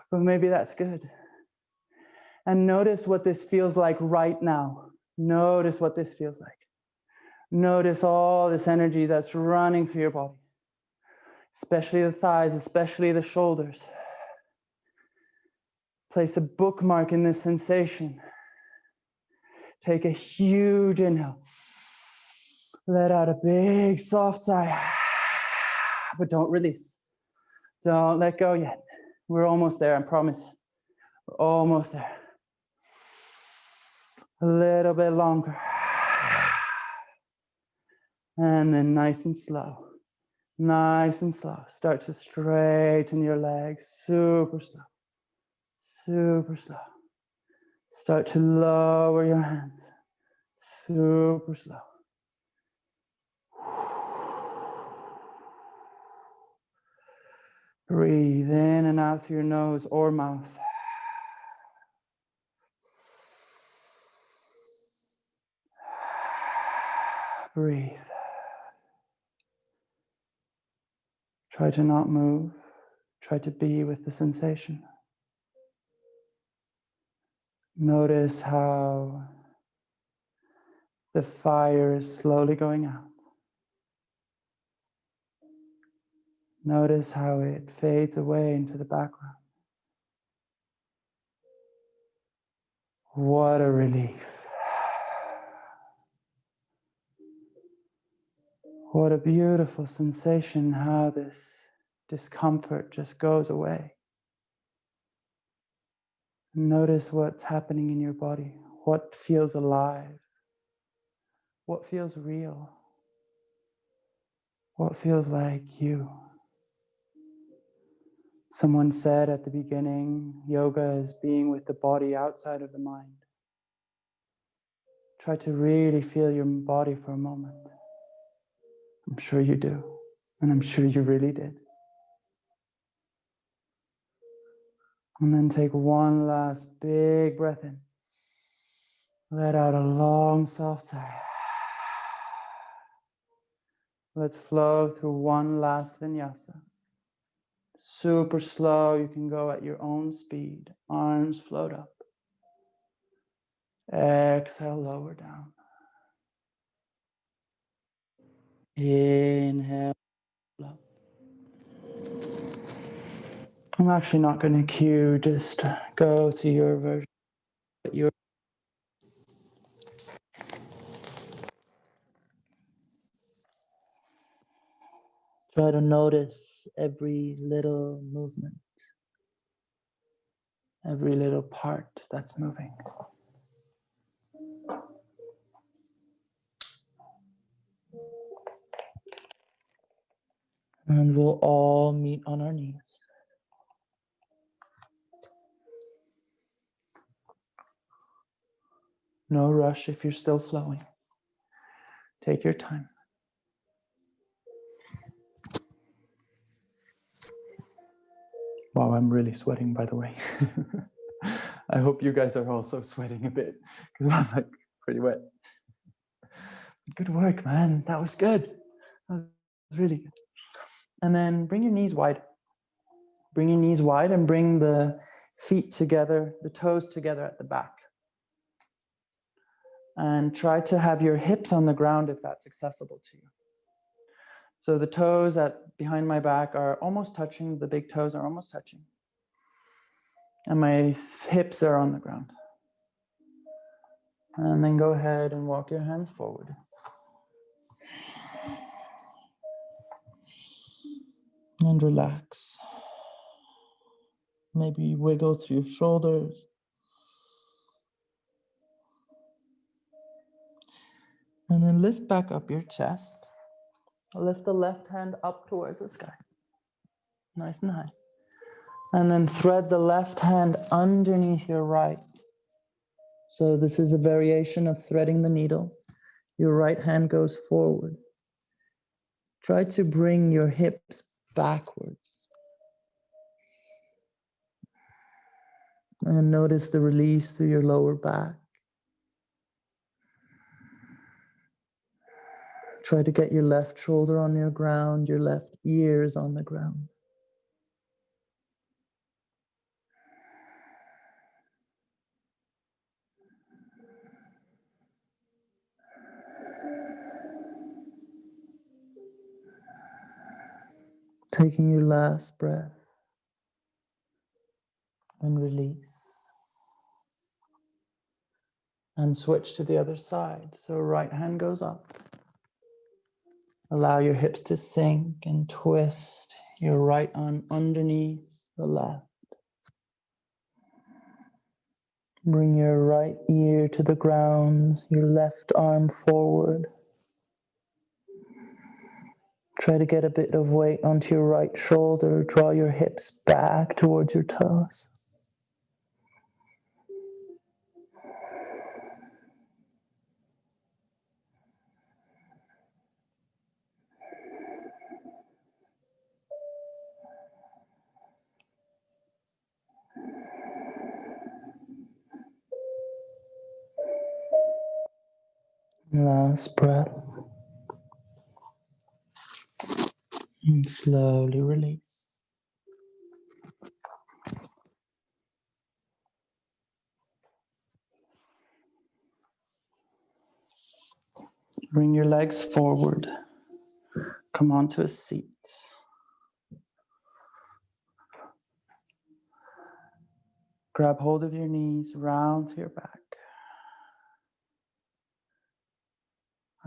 But maybe that's good. And notice what this feels like right now. Notice what this feels like. Notice all this energy that's running through your body, especially the thighs, especially the shoulders. Place a bookmark in this sensation. Take a huge inhale. Let out a big soft sigh, but don't release. Don't let go yet. We're almost there, I promise. We're almost there. A little bit longer. And then nice and slow. Nice and slow. Start to straighten your legs. Super slow. Super slow. Start to lower your hands. Super slow. Breathe in and out through your nose or mouth. Breathe. Try to not move. Try to be with the sensation. Notice how the fire is slowly going out. Notice how it fades away into the background. What a relief. What a beautiful sensation, how this discomfort just goes away. Notice what's happening in your body. What feels alive? What feels real? What feels like you? Someone said at the beginning, yoga is being with the body outside of the mind. Try to really feel your body for a moment. I'm sure you do, and I'm sure you really did. And then take one last big breath in. Let out a long, soft sigh. Let's flow through one last vinyasa. Super slow, you can go at your own speed. Arms float up. Exhale, lower down. Inhale, up. I'm actually not going to cue, just go to your version. Try to notice every little movement, every little part that's moving. And we'll all meet on our knees. No rush if you're still flowing. Take your time. Wow, I'm really sweating, by the way. I hope you guys are also sweating a bit because I'm like pretty wet. Good work, man. That was good. That was really good. And then bring your knees wide. Bring your knees wide and bring the feet together, the toes together at the back. And try to have your hips on the ground if that's accessible to you. So the toes behind my back are almost touching, the big toes are almost touching. And my hips are on the ground. And then go ahead and walk your hands forward. And relax. Maybe wiggle through your shoulders. And then lift back up your chest. Lift the left hand up towards the sky. Nice and high. And then thread the left hand underneath your right. So this is a variation of threading the needle. Your right hand goes forward. Try to bring your hips backwards. And notice the release through your lower back. Try to get your left shoulder on your ground, your left ear is on the ground. Taking your last breath and release. And switch to the other side. So right hand goes up. Allow your hips to sink and twist your right arm underneath the left. Bring your right ear to the ground, your left arm forward. Try to get a bit of weight onto your right shoulder. Draw your hips back towards your toes. Last breath. And slowly release. Bring your legs forward. Come onto a seat. Grab hold of your knees, round to your back.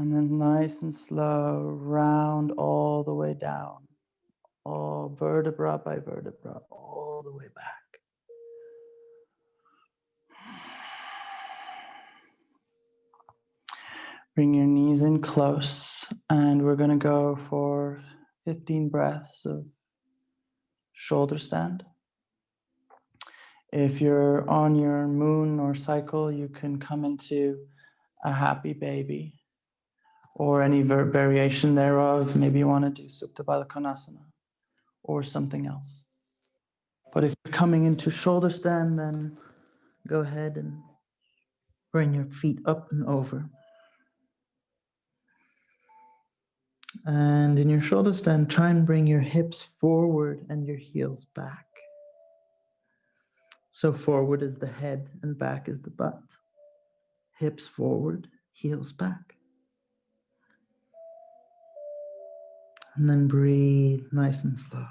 And then nice and slow, round all the way down. All vertebra by vertebra, all the way back. Bring your knees in close, and we're going to go for 15 breaths of shoulder stand. If you're on your moon or cycle, you can come into a happy baby or any variation thereof. Maybe you want to do Supta Baddha Konasana or something else. But if you're coming into shoulder stand, then go ahead and bring your feet up and over. And in your shoulder stand, try and bring your hips forward and your heels back. So forward is the head and back is the butt. Hips forward, heels back. And then breathe nice and slow.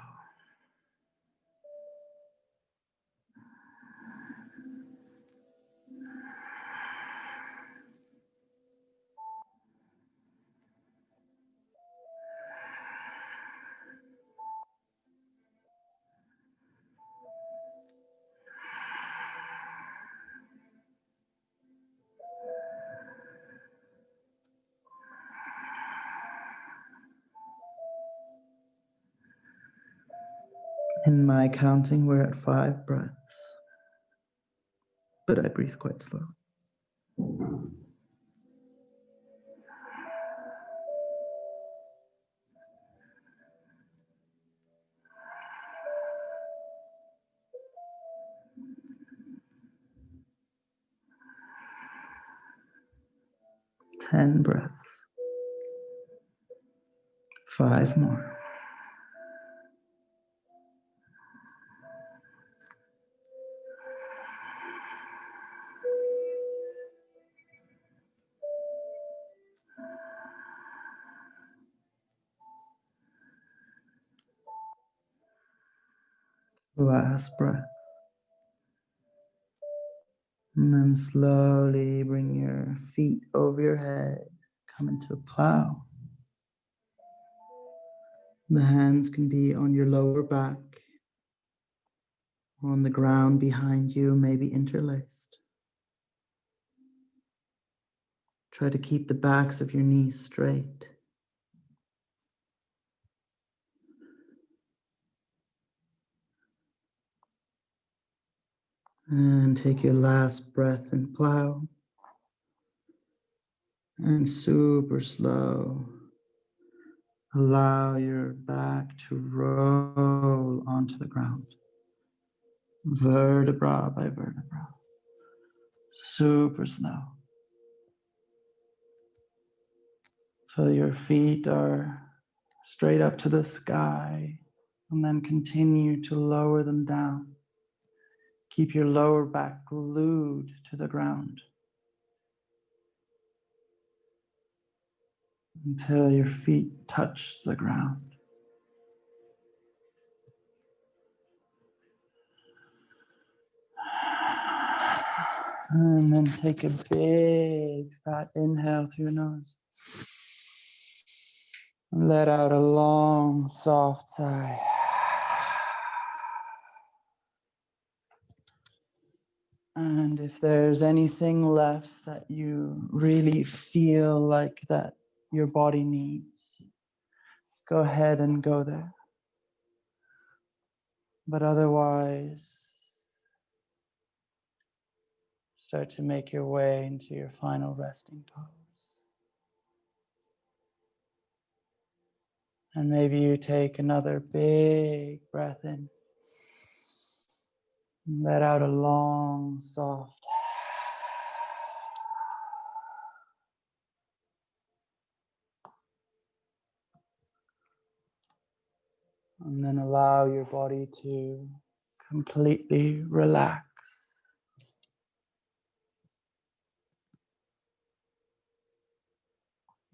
In my counting, we're at 5 breaths, but I breathe quite slow. 10 breaths. 5 more. Last breath. And then slowly bring your feet over your head. Come into a plow. The hands can be on your lower back, on the ground behind you, maybe interlaced. Try to keep the backs of your knees straight. And take your last breath in plow. And super slow, allow your back to roll onto the ground, vertebra by vertebra, super slow. So your feet are straight up to the sky, and then continue to lower them down. Keep your lower back glued to the ground until your feet touch the ground. And then take a big fat inhale through your nose. And let out a long, soft sigh. And if there's anything left that you really feel like that your body needs, go ahead and go there. But otherwise, start to make your way into your final resting pose. And maybe you take another big breath in. And let out a long, soft. And then allow your body to completely relax.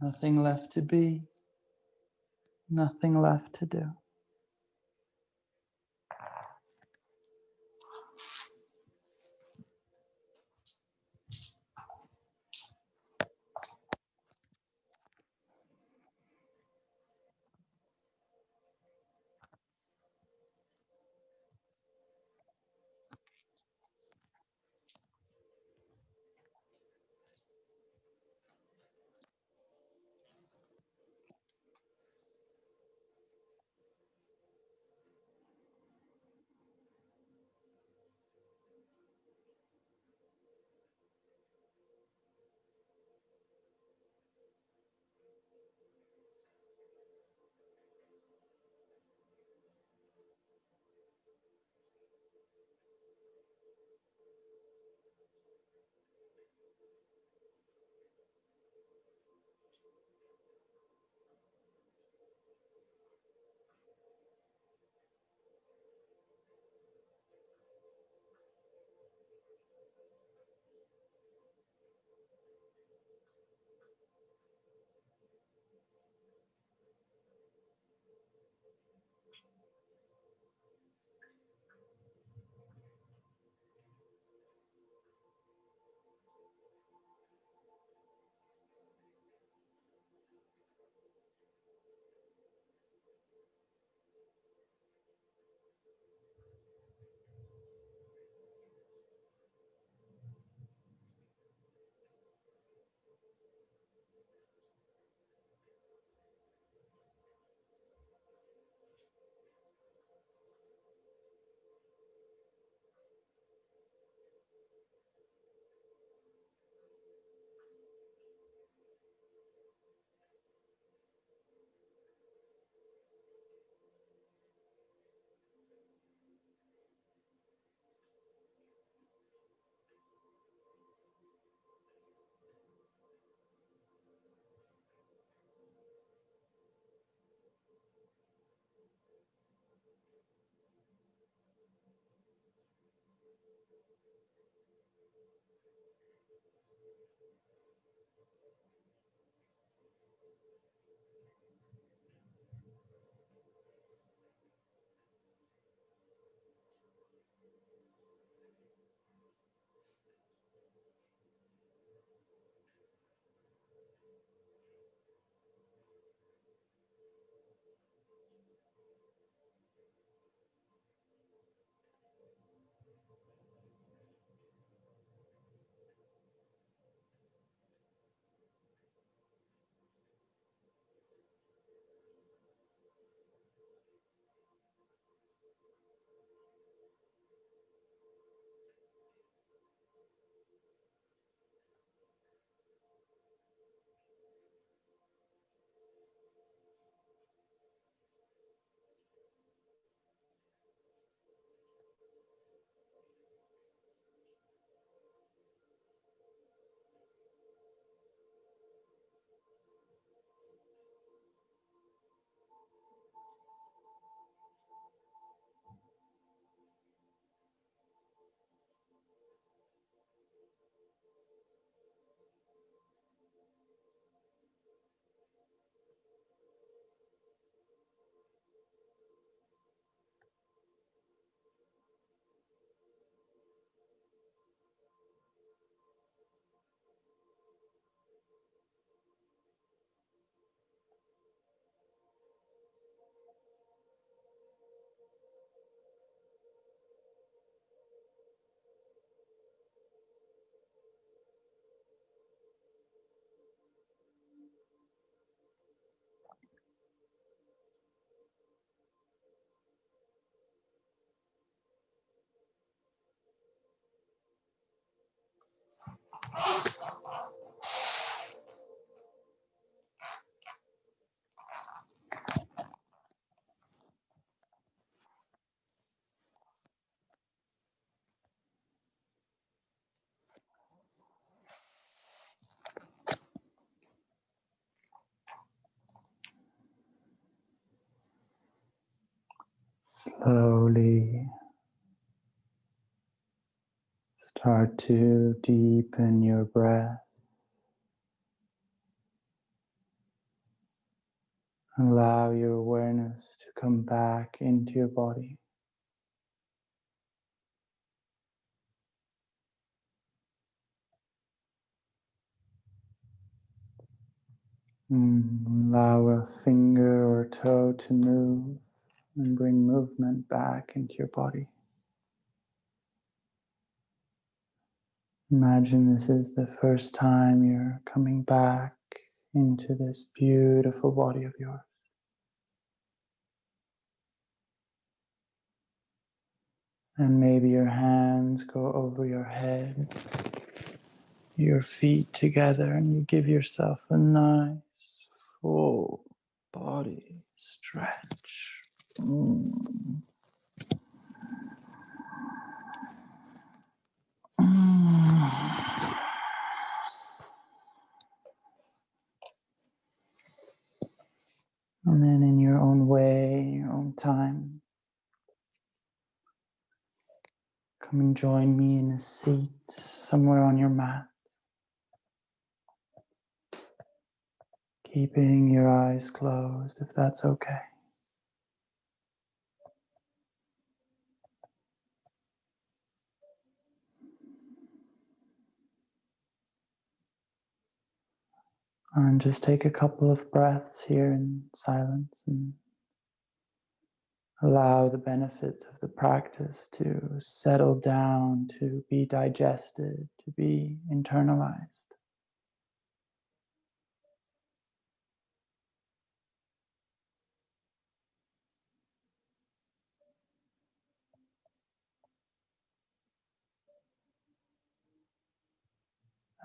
Nothing left to be, nothing left to do. Slowly start to deepen your breath. Allow your awareness to come back into your body. Allow a finger or toe to move and bring movement back into your body. Imagine this is the first time you're coming back into this beautiful body of yours. And maybe your hands go over your head, your feet together, and you give yourself a nice full body stretch. And then in your own way, your own time, come and join me in a seat somewhere on your mat. Keeping your eyes closed, if that's okay. And just take a couple of breaths here in silence and allow the benefits of the practice to settle down, to be digested, to be internalized.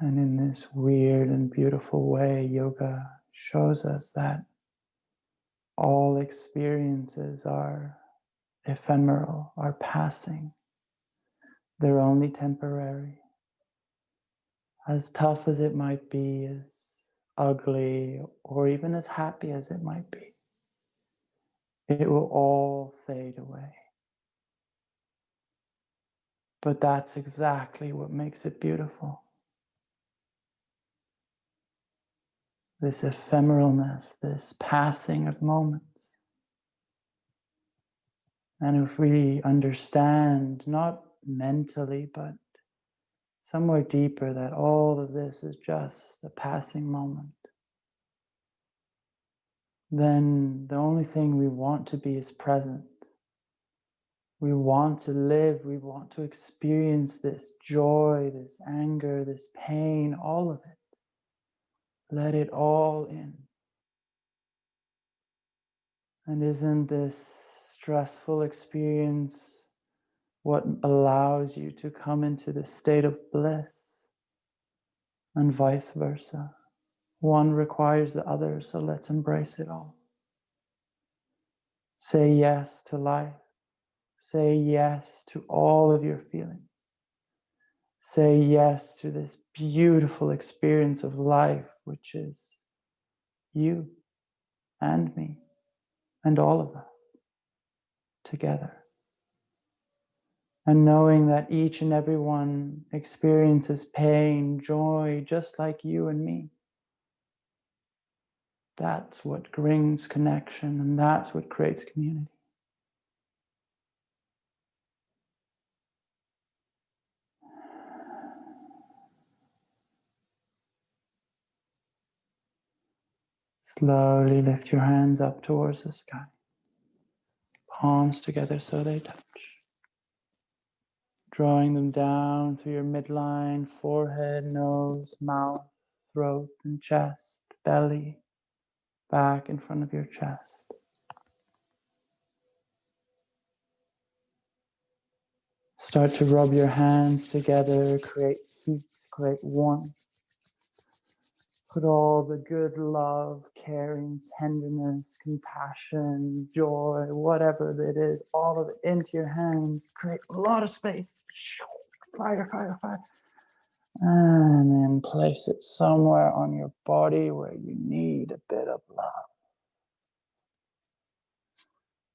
And in this weird and beautiful way, yoga shows us that all experiences are ephemeral, are passing. They're only temporary. As tough as it might be, as ugly, or even as happy as it might be, it will all fade away. But that's exactly what makes it beautiful. This ephemeralness, this passing of moments. And if we understand, not mentally, but somewhere deeper, that all of this is just a passing moment, then the only thing we want to be is present. We want to live, we want to experience this joy, this anger, this pain, all of it. Let it all in. And isn't this stressful experience what allows you to come into this state of bliss? And vice versa. One requires the other, so let's embrace it all. Say yes to life. Say yes to all of your feelings. Say yes to this beautiful experience of life, which is you and me and all of us together. And knowing that each and every one experiences pain, joy, just like you and me. That's what brings connection, and that's what creates community. Slowly lift your hands up towards the sky. Palms together so they touch. Drawing them down through your midline, forehead, nose, mouth, throat, and chest, belly, back in front of your chest. Start to rub your hands together, create heat, create warmth. Put all the good love, caring, tenderness, compassion, joy, whatever it is, all of it into your hands. Create a lot of space. Fire, fire, fire. And then place it somewhere on your body where you need a bit of love.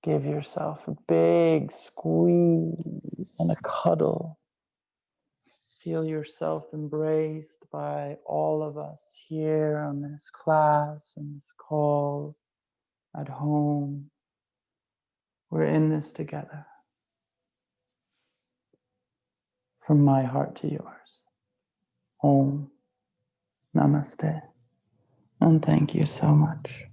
Give yourself a big squeeze and a cuddle. Feel yourself embraced by all of us here on this class and this call, at home. We're in this together. From my heart to yours. Om. Namaste. And thank you so much.